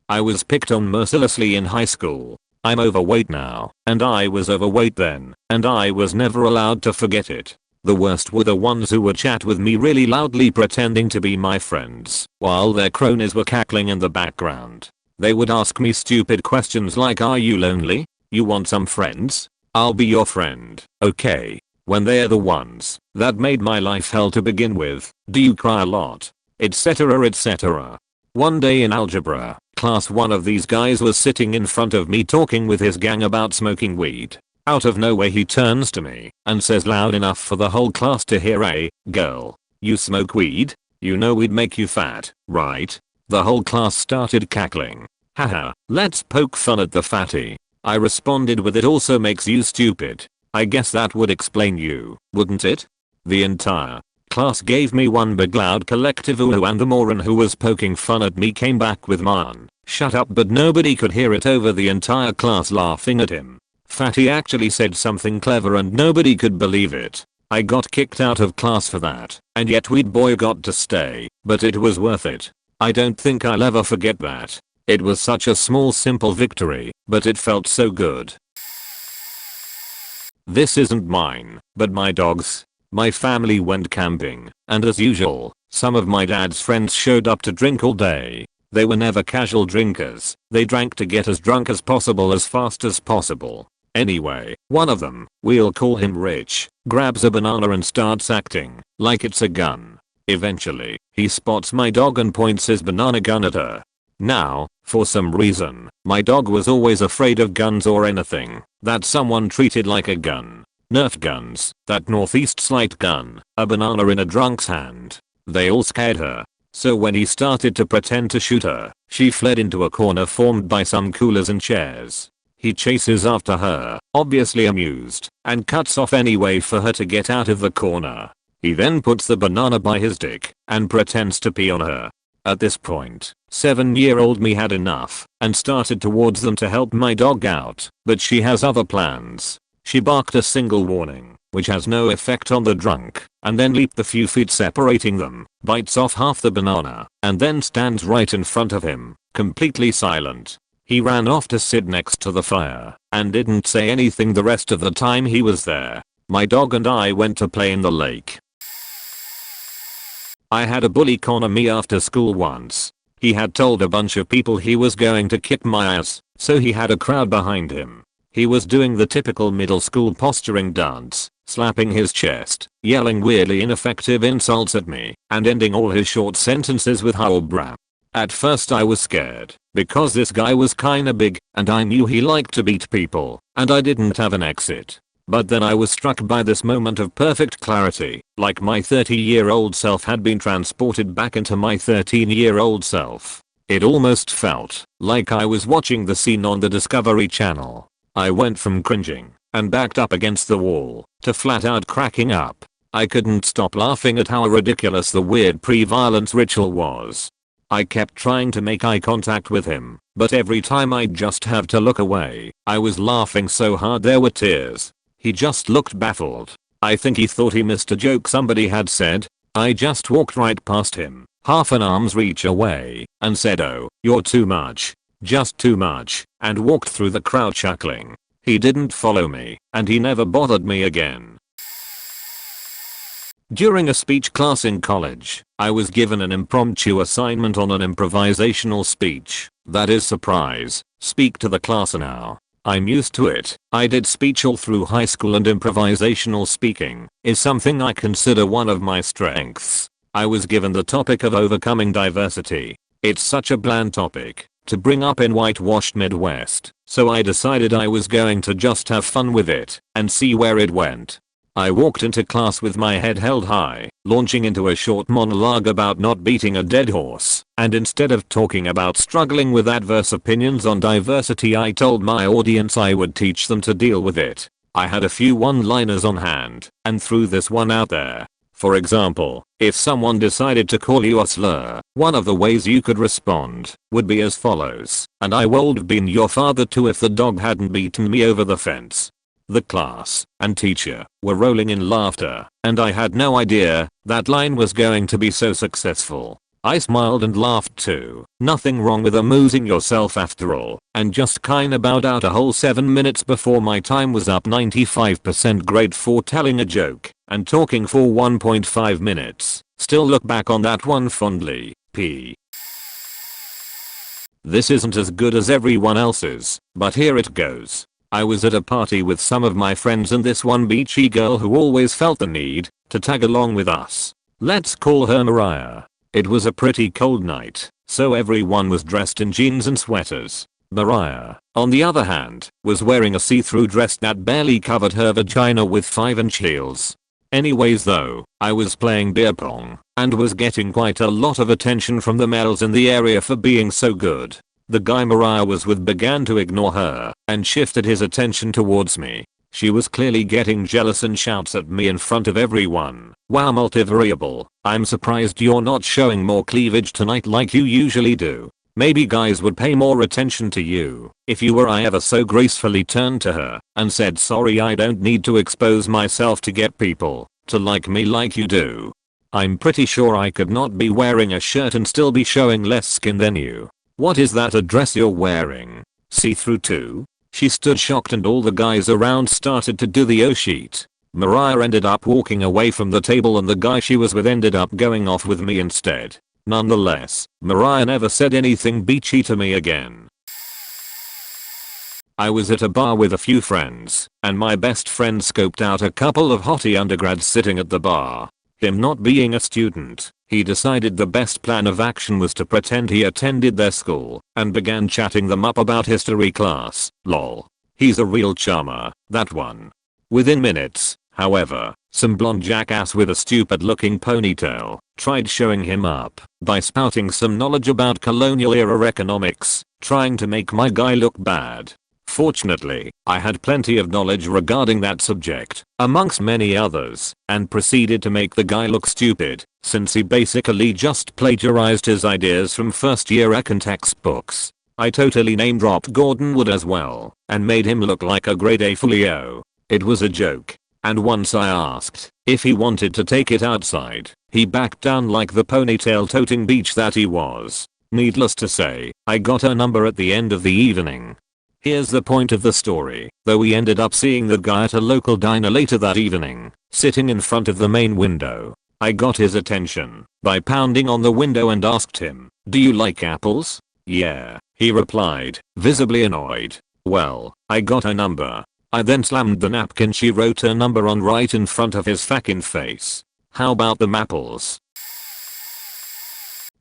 I was picked on mercilessly in high school. I'm overweight now, and I was overweight then, and I was never allowed to forget it. The worst were the ones who would chat with me really loudly pretending to be my friends, while their cronies were cackling in the background. They would ask me stupid questions like, "Are you lonely? You want some friends? I'll be your friend, okay?" When they're the ones that made my life hell to begin with. "Do you cry a lot?" etc. etc. One day in algebra class, one of these guys was sitting in front of me talking with his gang about smoking weed. Out of nowhere he turns to me and says loud enough for the whole class to hear, "Hey, girl, you smoke weed? You know we'd make you fat, right?" The whole class started cackling. "Haha, let's poke fun at the fatty." I responded with, "It also makes you stupid. I guess that would explain you, wouldn't it?" The entire class gave me one big loud collective ooh, and the moron who was poking fun at me came back with, "Man, shut up," but nobody could hear it over the entire class laughing at him. Fatty actually said something clever and nobody could believe it. I got kicked out of class for that, and yet Weed Boy got to stay, but it was worth it. I don't think I'll ever forget that. It was such a small simple victory, but it felt so good. This isn't mine, but my dog's. My family went camping, and as usual, some of my dad's friends showed up to drink all day. They were never casual drinkers. They drank to get as drunk as possible as fast as possible. Anyway, one of them, we'll call him Rich, grabs a banana and starts acting like it's a gun. Eventually, he spots my dog and points his banana gun at her. Now, for some reason, my dog was always afraid of guns or anything that someone treated like a gun. Nerf guns, that Northeast light gun, a banana in a drunk's hand. They all scared her. So when he started to pretend to shoot her, she fled into a corner formed by some coolers and chairs. He chases after her, obviously amused, and cuts off any way for her to get out of the corner. He then puts the banana by his dick and pretends to pee on her. At this point, 7-year-old me had enough and started towards them to help my dog out, but she has other plans. She barked a single warning, which has no effect on the drunk, and then leaped the few feet separating them, bites off half the banana, and then stands right in front of him, completely silent. He ran off to sit next to the fire, and didn't say anything the rest of the time he was there. My dog and I went to play in the lake. I had a bully corner me after school once. He had told a bunch of people he was going to kick my ass, so he had a crowd behind him. He was doing the typical middle school posturing dance, slapping his chest, yelling weirdly ineffective insults at me, and ending all his short sentences with "Oh bruh." At first I was scared, because this guy was kinda big, and I knew he liked to beat people, and I didn't have an exit. But then I was struck by this moment of perfect clarity, like my 30-year-old self had been transported back into my 13-year-old self. It almost felt like I was watching the scene on the Discovery Channel. I went from cringing and backed up against the wall to flat out cracking up. I couldn't stop laughing at how ridiculous the weird pre-violence ritual was. I kept trying to make eye contact with him, but every time I'd just have to look away, I was laughing so hard there were tears. He just looked baffled. I think he thought he missed a joke somebody had said. I just walked right past him, half an arm's reach away, and said, "Oh, you're too much. Just too much," and walked through the crowd chuckling. He didn't follow me, and he never bothered me again. During a speech class in college, I was given an impromptu assignment on an improvisational speech. That is, surprise, speak to the class now. I'm used to it. I did speech all through high school, and improvisational speaking is something I consider one of my strengths. I was given the topic of overcoming diversity. It's such a bland topic to bring up in whitewashed Midwest, so I decided I was going to just have fun with it and see where it went. I walked into class with my head held high, launching into a short monologue about not beating a dead horse, and instead of talking about struggling with adverse opinions on diversity, I told my audience I would teach them to deal with it. I had a few one-liners on hand, and threw this one out there. For example, if someone decided to call you a slur, one of the ways you could respond would be as follows: "And I would have been your father too if the dog hadn't beaten me over the fence." The class and teacher were rolling in laughter, and I had no idea that line was going to be so successful. I smiled and laughed too. Nothing wrong with amusing yourself after all, and just kinda bowed out a whole 7 minutes before my time was up. 95% grade for telling a joke and talking for 1.5 minutes. Still look back on that one fondly. P. This isn't as good as everyone else's, but here it goes. I was at a party with some of my friends and this one beachy girl who always felt the need to tag along with us. Let's call her Mariah. It was a pretty cold night, so everyone was dressed in jeans and sweaters. Mariah, on the other hand, was wearing a see-through dress that barely covered her vagina with 5-inch heels. Anyways though, I was playing beer pong, and was getting quite a lot of attention from the males in the area for being so good. The guy Mariah was with began to ignore her, and shifted his attention towards me. She was clearly getting jealous and shouts at me in front of everyone. "Wow, multivariable, I'm surprised you're not showing more cleavage tonight like you usually do. Maybe guys would pay more attention to you if you were." I ever so gracefully turned to her and said, "Sorry, I don't need to expose myself to get people to like me like you do. I'm pretty sure I could not be wearing a shirt and still be showing less skin than you. What is that a dress you're wearing? See-through too?" She stood shocked and all the guys around started to do the oh sheet. Mariah ended up walking away from the table and the guy she was with ended up going off with me instead. Nonetheless, Mariah never said anything beachy to me again. I was at a bar with a few friends, and my best friend scoped out a couple of hottie undergrads sitting at the bar. Him not being a student, he decided the best plan of action was to pretend he attended their school and began chatting them up about history class. Lol. He's a real charmer, that one. Within minutes, however, some blonde jackass with a stupid looking ponytail tried showing him up by spouting some knowledge about colonial era economics, trying to make my guy look bad. Fortunately, I had plenty of knowledge regarding that subject, amongst many others, and proceeded to make the guy look stupid, since he basically just plagiarized his ideas from first year econ textbooks. I totally name dropped Gordon Wood as well, and made him look like a grade A folio. It was a joke, and once I asked if he wanted to take it outside, he backed down like the ponytail toting beach that he was. Needless to say, I got her number at the end of the evening. Here's the point of the story, though we ended up seeing the guy at a local diner later that evening, sitting in front of the main window. I got his attention by pounding on the window and asked him, "Do you like apples?" "Yeah," he replied, visibly annoyed. Well, I got her number. I then slammed the napkin she wrote her number on right in front of his fucking face. How about them apples?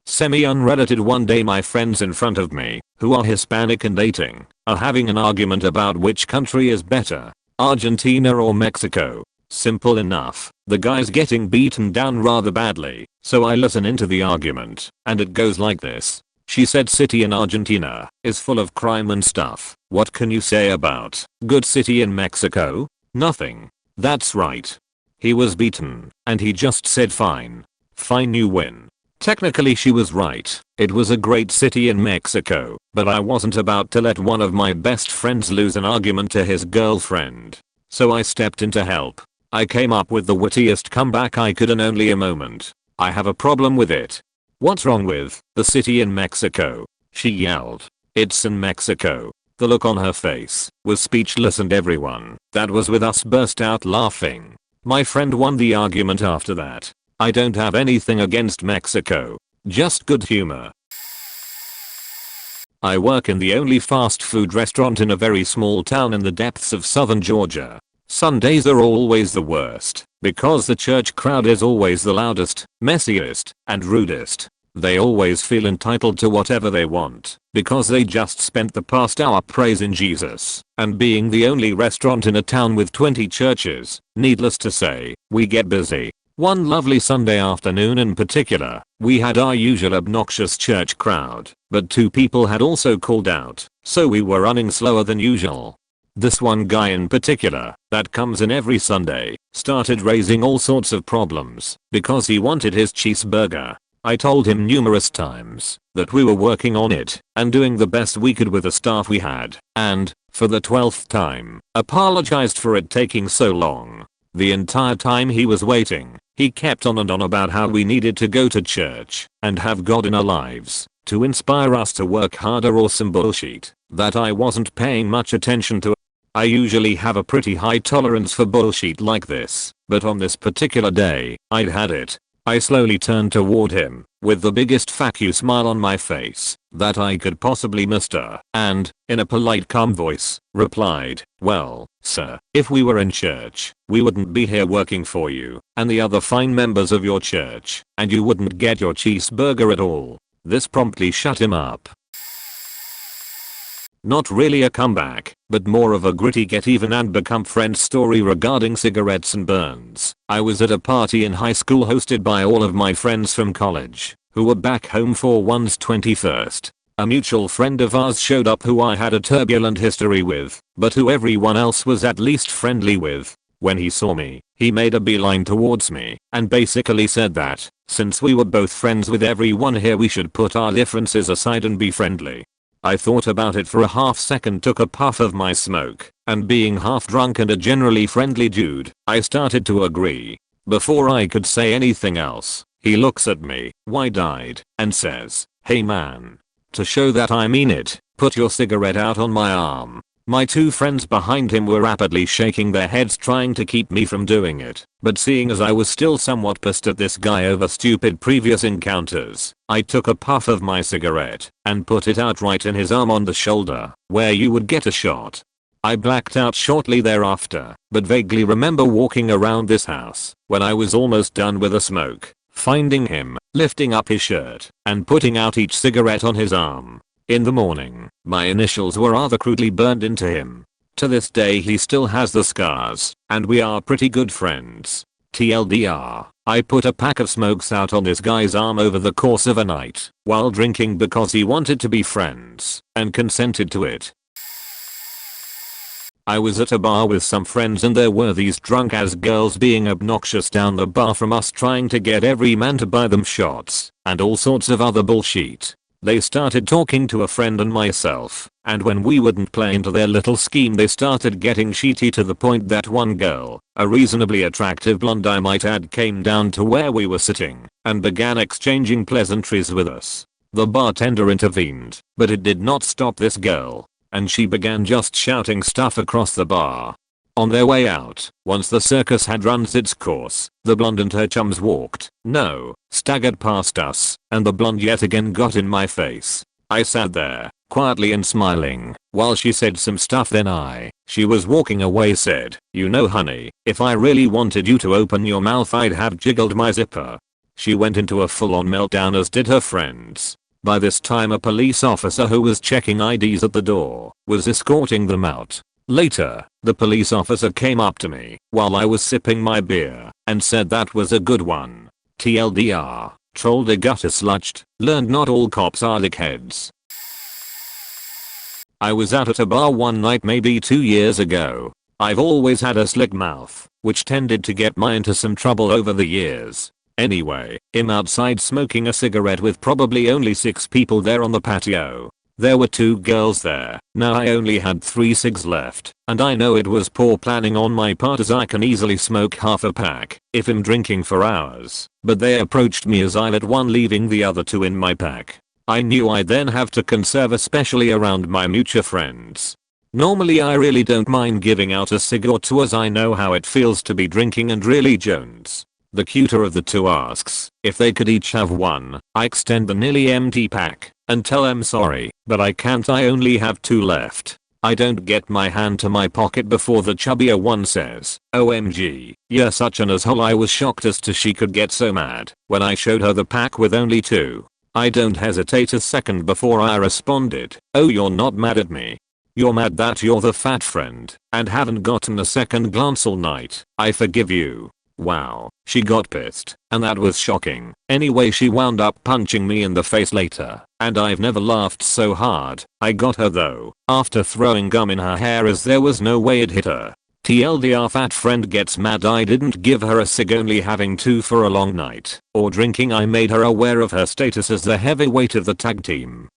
Semi-unrelated. One day my friends in front of me, who are Hispanic and dating, are having an argument about which country is better, Argentina or Mexico. Simple enough, the guy's getting beaten down rather badly, so I listen into the argument, and it goes like this. She said city in Argentina is full of crime and stuff. What can you say about good city in Mexico? Nothing. That's right. He was beaten, and he just said fine. Fine, you win. Technically she was right. It was a great city in Mexico, but I wasn't about to let one of my best friends lose an argument to his girlfriend. So I stepped in to help. I came up with the wittiest comeback I could in only a moment. I have a problem with it. What's wrong with the city in Mexico? She yelled. It's in Mexico. The look on her face was speechless and everyone that was with us burst out laughing. My friend won the argument after that. I don't have anything against Mexico, just good humor. I work in the only fast food restaurant in a very small town in the depths of southern Georgia. Sundays are always the worst, because the church crowd is always the loudest, messiest, and rudest. They always feel entitled to whatever they want because they just spent the past hour praising Jesus and being the only restaurant in a town with 20 churches. Needless to say, we get busy. One lovely Sunday afternoon in particular, we had our usual obnoxious church crowd, but 2 people had also called out, so we were running slower than usual. This one guy in particular, that comes in every Sunday, started raising all sorts of problems because he wanted his cheeseburger. I told him numerous times that we were working on it and doing the best we could with the staff we had, and, for the 12th time, apologized for it taking so long. The entire time he was waiting, he kept on and on about how we needed to go to church and have God in our lives to inspire us to work harder or some bullshit that I wasn't paying much attention to. I usually have a pretty high tolerance for bullshit like this, but on this particular day, I'd had it. I slowly turned toward him, with the biggest fuck you smile on my face that I could possibly muster, and, in a polite calm voice, replied, "Well, sir, if we were in church, we wouldn't be here working for you and the other fine members of your church, and you wouldn't get your cheeseburger at all." This promptly shut him up. Not really a comeback, but more of a gritty get even and become friends story regarding cigarettes and burns. I was at a party in high school hosted by all of my friends from college, who were back home for one's 21st. A mutual friend of ours showed up who I had a turbulent history with, but who everyone else was at least friendly with. When he saw me, he made a beeline towards me and basically said that, since we were both friends with everyone here, we should put our differences aside and be friendly. I thought about it for a half second, took a puff of my smoke, and being half drunk and a generally friendly dude, I started to agree. Before I could say anything else, he looks at me, wide-eyed, and says, "Hey man. To show that I mean it, put your cigarette out on my arm." My 2 friends behind him were rapidly shaking their heads trying to keep me from doing it, but seeing as I was still somewhat pissed at this guy over stupid previous encounters, I took a puff of my cigarette and put it out right in his arm on the shoulder, where you would get a shot. I blacked out shortly thereafter, but vaguely remember walking around this house when I was almost done with a smoke, finding him, lifting up his shirt, and putting out each cigarette on his arm. In the morning, my initials were rather crudely burned into him. To this day he still has the scars, and we are pretty good friends. TLDR, I put a pack of smokes out on this guy's arm over the course of a night, while drinking because he wanted to be friends, and consented to it. I was at a bar with some friends and there were these drunk ass girls being obnoxious down the bar from us, trying to get every man to buy them shots, and all sorts of other bullshit. They started talking to a friend and myself, and when we wouldn't play into their little scheme they started getting shitty to the point that one girl, a reasonably attractive blonde I might add, came down to where we were sitting and began exchanging pleasantries with us. The bartender intervened, but it did not stop this girl, and she began just shouting stuff across the bar. On their way out, once the circus had run its course, the blonde and her chums staggered past us, and the blonde yet again got in my face. I sat there, quietly and smiling, while she said some stuff. Then she was walking away, said, "You know honey, if I really wanted you to open your mouth I'd have jiggled my zipper." She went into a full-on meltdown, as did her friends. By this time a police officer who was checking IDs at the door was escorting them out. Later, the police officer came up to me while I was sipping my beer and said that was a good one. TLDR, trolled a gutter sludged, learned not all cops are dickheads. I was out at a bar one night maybe 2 years ago. I've always had a slick mouth, which tended to get me into some trouble over the years. Anyway, I'm outside smoking a cigarette with probably only 6 people there on the patio. There were 2 girls there. Now I only had 3 cigs left, and I know it was poor planning on my part as I can easily smoke half a pack if I'm drinking for hours, but they approached me as I lit one, leaving the other 2 in my pack. I knew I'd then have to conserve, especially around my mutual friends. Normally I really don't mind giving out a cig or 2 as I know how it feels to be drinking and really Jones. The cuter of the 2 asks if they could each have one. I extend the nearly empty pack and tell them sorry, but I can't, I only have 2 left. I don't get my hand to my pocket before the chubbier one says, "OMG, you're such an asshole." I was shocked as to she could get so mad when I showed her the pack with only 2. I don't hesitate a second before I responded. Oh, you're not mad at me. You're mad that you're the fat friend and haven't gotten a second glance all night. I forgive you. Wow, she got pissed, and that was shocking. Anyway, she wound up punching me in the face later, and I've never laughed so hard. I got her though, after throwing gum in her hair as there was no way it hit her. TLDR, fat friend gets mad I didn't give her a cig only having 2 for a long night, or drinking. I made her aware of her status as the heavyweight of the tag team.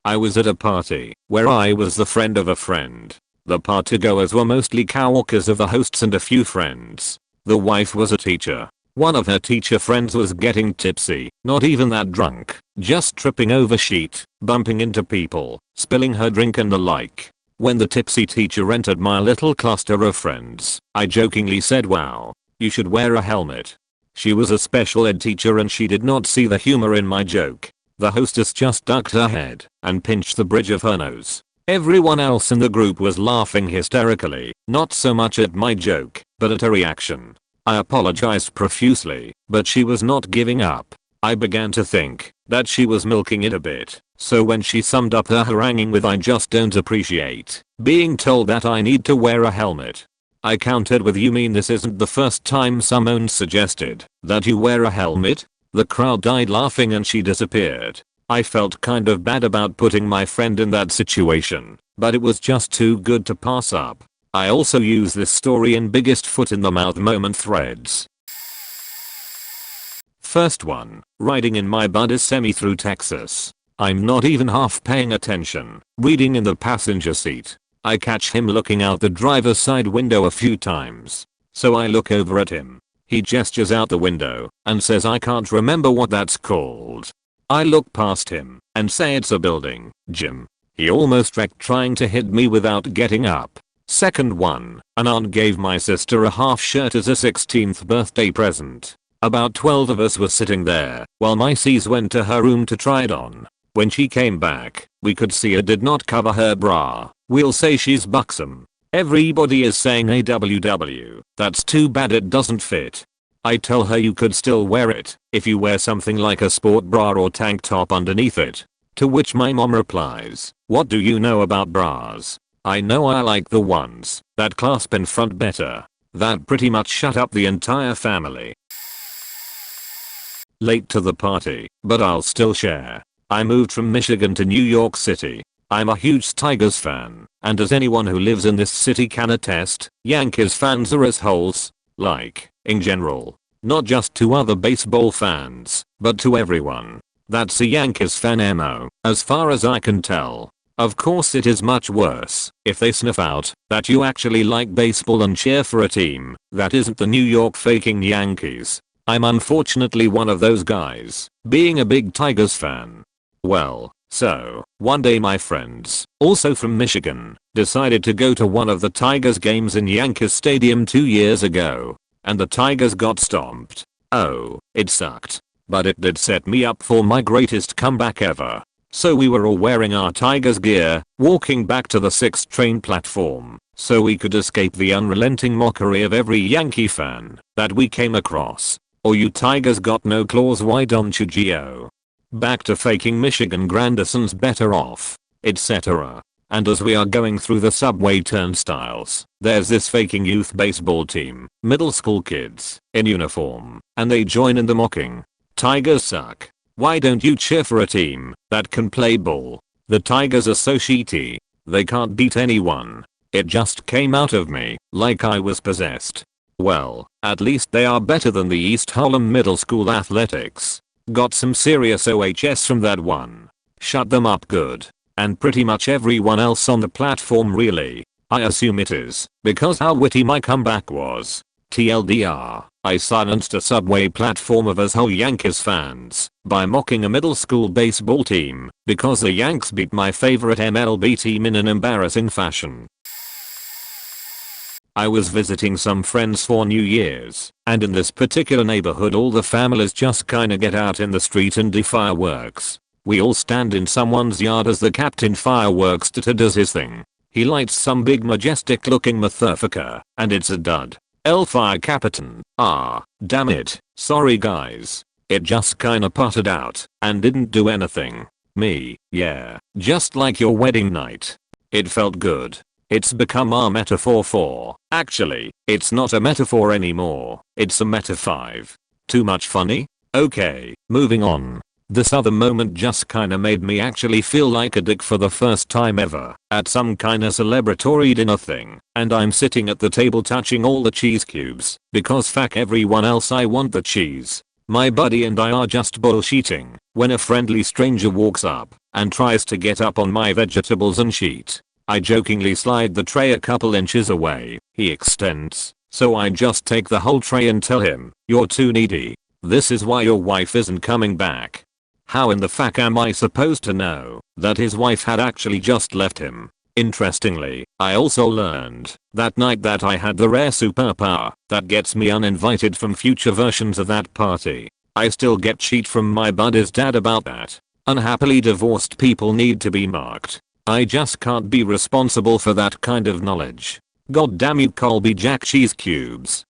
I was at a party where I was the friend of a friend. The partygoers were mostly coworkers of the hosts and a few friends. The wife was a teacher. One of her teacher friends was getting tipsy, not even that drunk, just tripping over shit, bumping into people, spilling her drink and the like. When the tipsy teacher entered my little cluster of friends, I jokingly said, "Wow, you should wear a helmet." She was a special ed teacher and she did not see the humor in my joke. The hostess just ducked her head and pinched the bridge of her nose. Everyone else in the group was laughing hysterically, not so much at my joke, but at her reaction. I apologized profusely, but she was not giving up. I began to think that she was milking it a bit, so when she summed up her haranguing with "I just don't appreciate being told that I need to wear a helmet," I countered with, "You mean this isn't the first time someone suggested that you wear a helmet?" The crowd died laughing and she disappeared. I felt kind of bad about putting my friend in that situation, but it was just too good to pass up. I also use this story in biggest foot in the mouth moment threads. First one, riding in my buddy's semi through Texas. I'm not even half paying attention, reading in the passenger seat. I catch him looking out the driver's side window a few times. So I look over at him. He gestures out the window and says, "I can't remember what that's called." I look past him and say, "It's a building, Jim." He almost wrecked trying to hit me without getting up. Second one, an aunt gave my sister a half shirt as a 16th birthday present. About 12 of us were sitting there while my sis went to her room to try it on. When she came back, we could see it did not cover her bra. We'll say she's buxom. Everybody is saying AWW, that's too bad it doesn't fit. I tell her you could still wear it if you wear something like a sport bra or tank top underneath it. To which my mom replies, "What do you know about bras? I know I like the ones that clasp in front better." That pretty much shut up the entire family. Late to the party, but I'll still share. I moved from Michigan to New York City. I'm a huge Tigers fan, and as anyone who lives in this city can attest, Yankees fans are assholes. Like, in general. Not just to other baseball fans, but to everyone. That's a Yankees fan MO, as far as I can tell. Of course it is much worse if they sniff out that you actually like baseball and cheer for a team that isn't the New York faking Yankees. I'm unfortunately one of those guys, being a big Tigers fan. Well, so, one day my friends, also from Michigan, decided to go to one of the Tigers games in Yankees Stadium 2 years ago. And the Tigers got stomped. Oh, it sucked. But it did set me up for my greatest comeback ever. So we were all wearing our Tigers gear, walking back to the 6th train platform, so we could escape the unrelenting mockery of every Yankee fan that we came across. "Oh, you Tigers got no claws, why don't you Gio?" Back to faking Michigan Granderson's better off, etc. And as we are going through the subway turnstiles, there's this faking youth baseball team, middle school kids, in uniform, and they join in the mocking. "Tigers suck. Why don't you cheer for a team that can play ball? The Tigers are so shitty. They can't beat anyone." It just came out of me, like I was possessed. Well, at least they are better than the East Harlem Middle School Athletics. Got some serious OHS from that one. Shut them up good. And pretty much everyone else on the platform really. I assume it is because how witty my comeback was. TLDR, I silenced a subway platform of us whole Yankees fans by mocking a middle school baseball team because the Yanks beat my favorite MLB team in an embarrassing fashion. I was visiting some friends for New Year's, and in this particular neighborhood all the families just kinda get out in the street and do fireworks. We all stand in someone's yard as the Captain Fireworks does his thing. He lights some big majestic looking motherfucker, and it's a dud. El Fire Capitan. Ah, damn it. Sorry guys. It just kinda puttered out and didn't do anything. Me, yeah, just like your wedding night. It felt good. It's become our metaphor for, actually, it's not a metaphor anymore, it's a meta 5. Too much funny? Okay, moving on. This other moment just kinda made me actually feel like a dick for the first time ever at some kinda celebratory dinner thing, and I'm sitting at the table touching all the cheese cubes because fuck everyone else, I want the cheese. My buddy and I are just bullshitting when a friendly stranger walks up and tries to get up on my vegetables and cheat. I jokingly slide the tray a couple inches away. He extends, so I just take the whole tray and tell him, "You're too needy. This is why your wife isn't coming back." How in the fuck am I supposed to know that his wife had actually just left him? Interestingly, I also learned that night that I had the rare superpower that gets me uninvited from future versions of that party. I still get shit from my buddy's dad about that. Unhappily divorced people need to be marked. I just can't be responsible for that kind of knowledge. God damn you Colby Jack cheese cubes.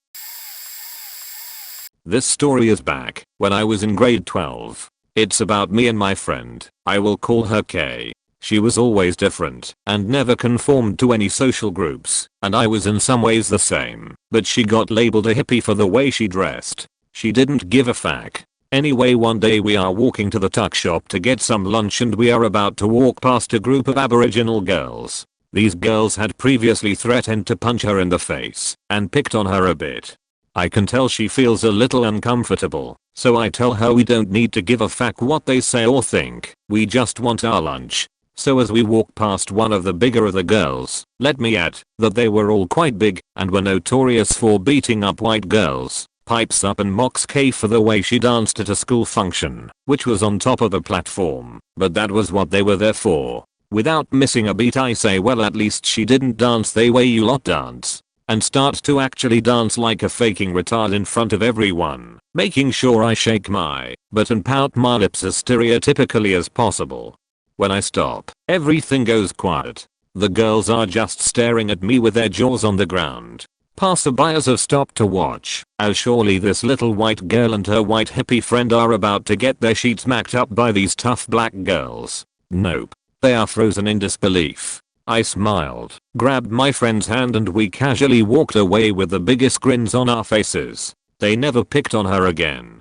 This story is back when I was in grade 12. It's about me and my friend. I will call her Kay. She was always different and never conformed to any social groups, and I was in some ways the same, but she got labeled a hippie for the way she dressed. She didn't give a fuck. Anyway, one day we are walking to the tuck shop to get some lunch and we are about to walk past a group of Aboriginal girls. These girls had previously threatened to punch her in the face and picked on her a bit. I can tell she feels a little uncomfortable, so I tell her we don't need to give a fuck what they say or think, we just want our lunch. So as we walk past one of the bigger of the girls, let me add that they were all quite big and were notorious for beating up white girls, pipes up and mocks Kay for the way she danced at a school function, which was on top of a platform, but that was what they were there for. Without missing a beat I say, well, at least she didn't dance the way you lot dance. And start to actually dance like a faking retard in front of everyone, making sure I shake my butt and pout my lips as stereotypically as possible. When I stop, everything goes quiet. The girls are just staring at me with their jaws on the ground. Passerbyers have stopped to watch, as surely this little white girl and her white hippie friend are about to get their sheets smacked up by these tough black girls. Nope. They are frozen in disbelief. I smiled, grabbed my friend's hand and we casually walked away with the biggest grins on our faces. They never picked on her again.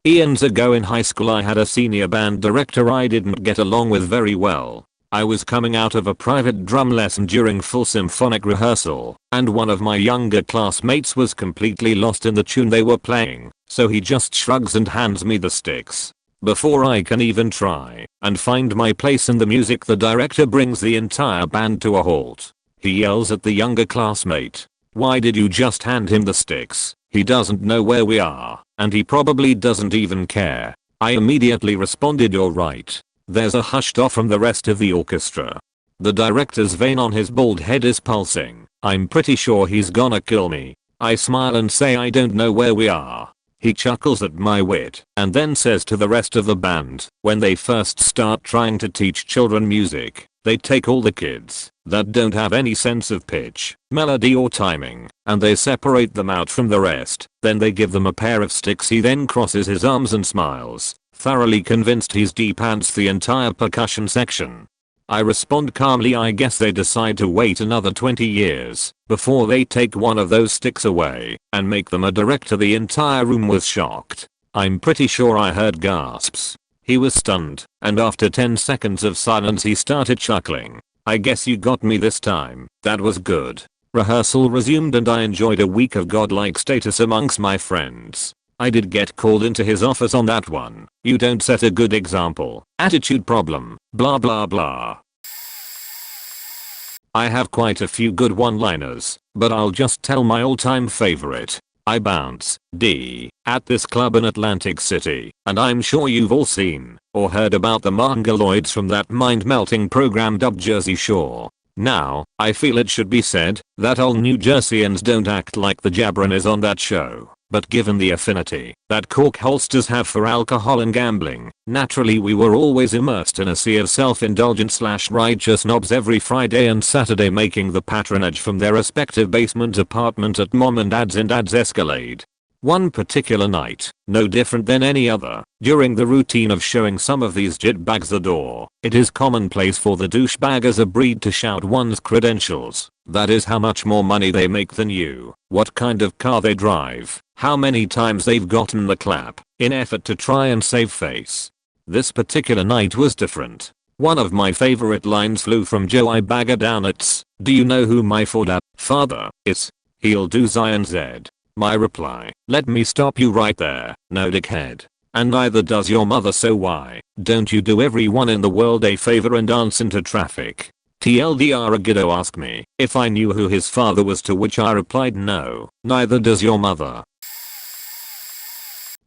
Eons ago in high school I had a senior band director I didn't get along with very well. I was coming out of a private drum lesson during full symphonic rehearsal, and one of my younger classmates was completely lost in the tune they were playing, so he just shrugs and hands me the sticks. Before I can even try and find my place in the music, the director brings the entire band to a halt. He yells at the younger classmate, "Why did you just hand him the sticks? He doesn't know where we are, and he probably doesn't even care." I immediately responded, "You're right." There's a hushed off from the rest of the orchestra. The director's vein on his bald head is pulsing. I'm pretty sure he's gonna kill me. I smile and say, "I don't know where we are." He chuckles at my wit and then says to the rest of the band, when they first start trying to teach children music, they take all the kids that don't have any sense of pitch, melody or timing, and they separate them out from the rest. Then they give them a pair of sticks. He then crosses his arms and smiles, thoroughly convinced he's de-pantsed the entire percussion section. I respond calmly, "I guess they decide to wait another 20 years before they take one of those sticks away and make them a director." The entire room was shocked. I'm pretty sure I heard gasps. He was stunned, and after 10 seconds of silence he started chuckling. "I guess you got me this time. That was good." Rehearsal resumed and I enjoyed a week of godlike status amongst my friends. I did get called into his office on that one. "You don't set a good example. Attitude problem. Blah blah blah." I have quite a few good one-liners, but I'll just tell my all-time favorite. I bounce at this club in Atlantic City, and I'm sure you've all seen or heard about the mongoloids from that mind-melting program dubbed Jersey Shore. Now, I feel it should be said that all New Jerseyans don't act like the jabronis on that show. But given the affinity that cork holsters have for alcohol and gambling, naturally we were always immersed in a sea of self-indulgent / righteous knobs every Friday and Saturday, making the patronage from their respective basement apartment at mom and dad's Escalade. One particular night, no different than any other, during the routine of showing some of these jitbags the door, it is commonplace for the douchebag as a breed to shout one's credentials. That is how much more money they make than you, what kind of car they drive, how many times they've gotten the clap, in effort to try and save face. This particular night was different. One of my favorite lines flew from Joe I bagger down it's, do you know who my father is? He'll do Zion Z. My reply, let me stop you right there, no dickhead. And neither does your mother, so why don't you do everyone in the world a favor and dance into traffic? TLDR, a kiddo asked me if I knew who his father was, to which I replied no, neither does your mother.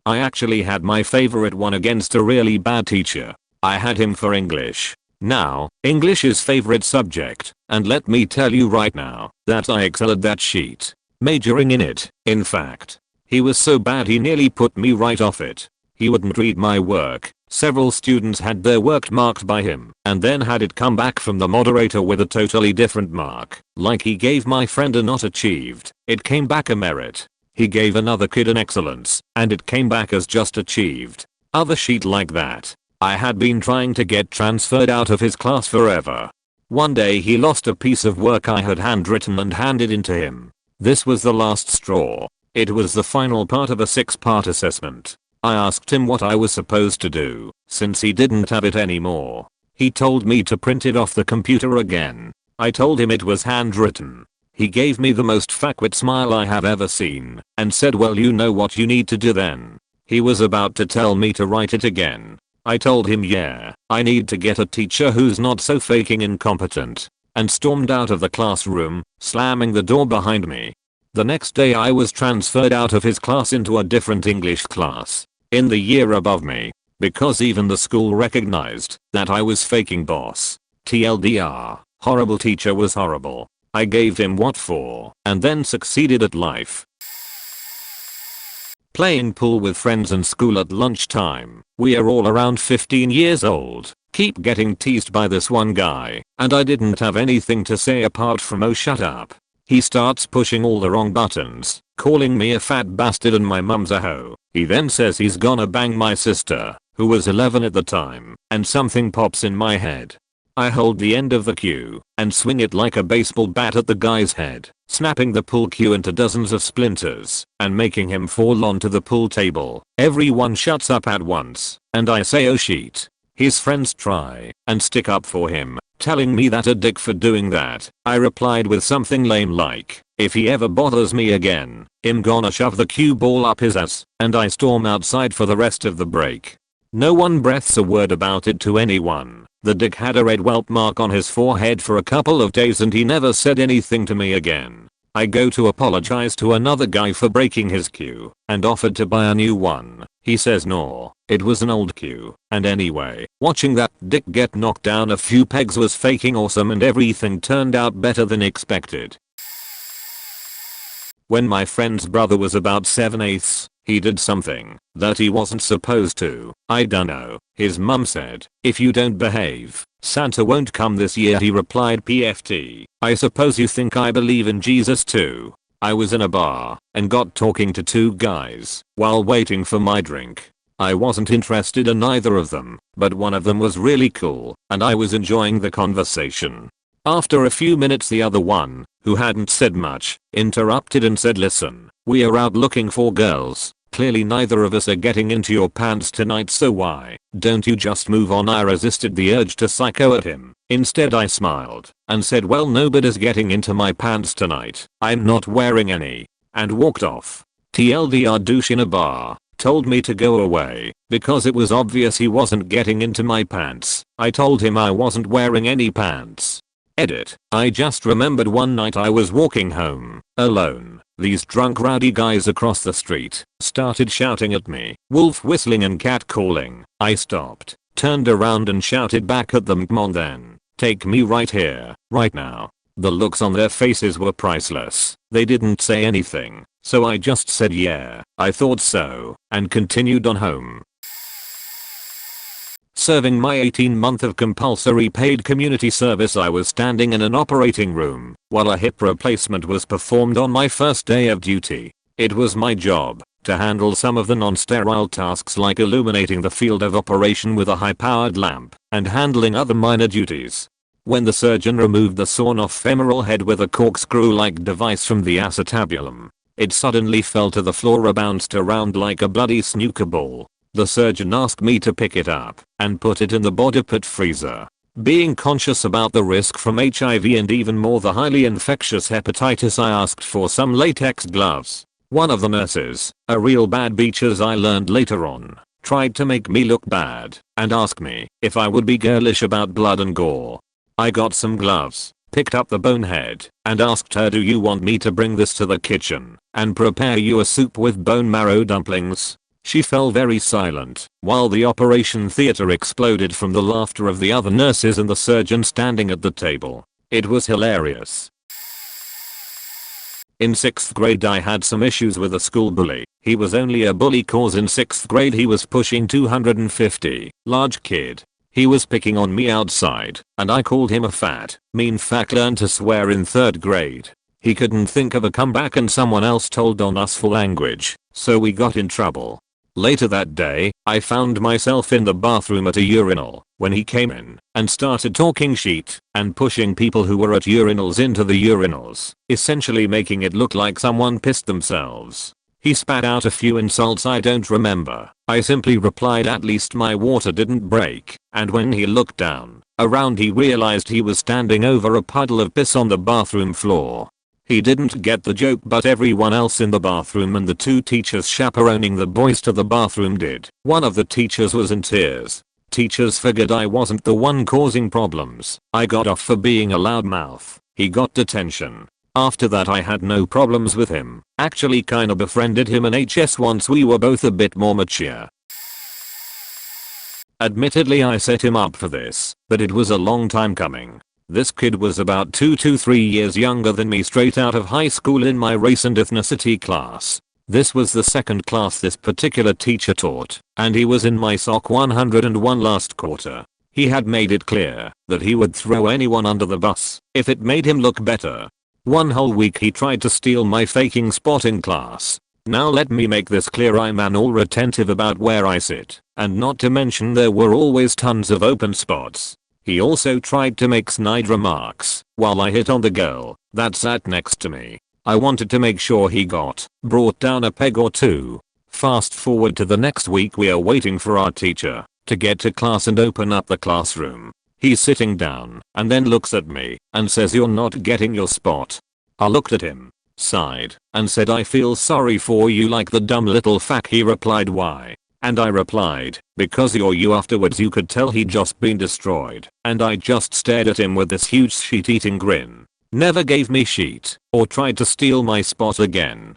I actually had my favorite one against a really bad teacher. I had him for English. Now, English is favorite subject, and let me tell you right now that I excel at that sheet. Majoring in it, in fact. He was so bad he nearly put me right off it. He wouldn't read my work. Several students had their work marked by him and then had it come back from the moderator with a totally different mark. Like he gave my friend a not achieved, it came back a merit. He gave another kid an excellence, and it came back as just achieved. Other sheet like that. I had been trying to get transferred out of his class forever. One day he lost a piece of work I had handwritten and handed in to him. This was the last straw. It was the final part of a 6-part assessment. I asked him what I was supposed to do, since he didn't have it anymore. He told me to print it off the computer again. I told him it was handwritten. He gave me the most fuckwit smile I have ever seen, and said, well, you know what you need to do then. He was about to tell me to write it again. I told him yeah, I need to get a teacher who's not so fucking incompetent, and stormed out of the classroom, slamming the door behind me. The next day I was transferred out of his class into a different English class, in the year above me, because even the school recognized that I was faking boss. TLDR, horrible teacher was horrible. I gave him what for, and then succeeded at life. Playing pool with friends in school at lunchtime. We are all around 15 years old. Keep getting teased by this one guy, and I didn't have anything to say apart from oh shut up. He starts pushing all the wrong buttons, calling me a fat bastard and my mum's a hoe. He then says he's gonna bang my sister, who was 11 at the time, and something pops in my head. I hold the end of the cue and swing it like a baseball bat at the guy's head, snapping the pool cue into dozens of splinters and making him fall onto the pool table. Everyone shuts up at once, and I say oh shit. His friends try and stick up for him, telling me that a dick for doing that. I replied with something lame like, if he ever bothers me again, I'm gonna shove the cue ball up his ass, and I storm outside for the rest of the break. No one breathes a word about it to anyone. The dick had a red whelp mark on his forehead for a couple of days and he never said anything to me again. I go to apologize to another guy for breaking his cue and offered to buy a new one. He says no, it was an old cue. And anyway, watching that dick get knocked down a few pegs was faking awesome and everything turned out better than expected. When my friend's brother was about 7/8, he did something that he wasn't supposed to. I dunno. His mum said, if you don't behave, Santa won't come this year. He replied, PFT, I suppose you think I believe in Jesus too. I was in a bar and got talking to two guys while waiting for my drink. I wasn't interested in either of them, but one of them was really cool and I was enjoying the conversation. After a few minutes the other one, who hadn't said much, interrupted and said, listen, we are out looking for girls. Clearly neither of us are getting into your pants tonight, so why don't you just move on? I resisted the urge to psycho at him. Instead I smiled and said, well, nobody's getting into my pants tonight. I'm not wearing any. And walked off. TLDR, douche in a bar told me to go away because it was obvious he wasn't getting into my pants. I told him I wasn't wearing any pants. Edit. I just remembered one night I was walking home, alone. These drunk rowdy guys across the street started shouting at me, wolf whistling and cat calling. I stopped, turned around and shouted back at them, come on then, take me right here, right now. The looks on their faces were priceless. They didn't say anything, so I just said yeah, I thought so, and continued on home. Serving my 18th month of compulsory paid community service, I was standing in an operating room while a hip replacement was performed on my first day of duty. It was my job to handle some of the non-sterile tasks like illuminating the field of operation with a high-powered lamp and handling other minor duties. When the surgeon removed the sawn-off femoral head with a corkscrew-like device from the acetabulum, it suddenly fell to the floor and bounced around like a bloody snooker ball. The surgeon asked me to pick it up and put it in the body pit freezer. Being conscious about the risk from HIV and even more the highly infectious hepatitis, I asked for some latex gloves. One of the nurses, a real bad bitch as I learned later on, tried to make me look bad and asked me if I would be girlish about blood and gore. I got some gloves, picked up the bonehead, and asked her, do you want me to bring this to the kitchen and prepare you a soup with bone marrow dumplings? She fell very silent while the operation theater exploded from the laughter of the other nurses and the surgeon standing at the table. It was hilarious. In 6th grade I had some issues with a school bully. He was only a bully cause in 6th grade he was pushing 250, large kid. He was picking on me outside and I called him a fat, mean fuck. Learned to swear in 3rd grade. He couldn't think of a comeback and someone else told on us for language, so we got in trouble. Later that day, I found myself in the bathroom at a urinal when he came in and started talking shit and pushing people who were at urinals into the urinals, essentially making it look like someone pissed themselves. He spat out a few insults I don't remember. I simply replied at least my water didn't break, and when he looked down around he realized he was standing over a puddle of piss on the bathroom floor. He didn't get the joke, but everyone else in the bathroom and the 2 teachers chaperoning the boys to the bathroom did. One of the teachers was in tears. Teachers figured I wasn't the one causing problems. I got off for being a loudmouth. He got detention. After that I had no problems with him. Actually kinda befriended him in HS once we were both a bit more mature. Admittedly I set him up for this, but it was a long time coming. This kid was about 2 to 3 years younger than me, straight out of high school, in my race and ethnicity class. This was the 2nd class this particular teacher taught, and he was in my SOC 101 last quarter. He had made it clear that he would throw anyone under the bus if it made him look better. One whole week he tried to steal my faking spot in class. Now let me make this clear, I'm an all retentive about where I sit, and not to mention there were always tons of open spots. He also tried to make snide remarks while I hit on the girl that sat next to me. I wanted to make sure he got brought down a peg or two. Fast forward to the next week, we are waiting for our teacher to get to class and open up the classroom. He's sitting down and then looks at me and says, you're not getting your spot. I looked at him, sighed, and said, I feel sorry for you like the dumb little fuck. He replied, why? And I replied, because you're you. Afterwards you could tell he'd just been destroyed, and I just stared at him with this huge shit-eating grin. Never gave me shit or tried to steal my spot again.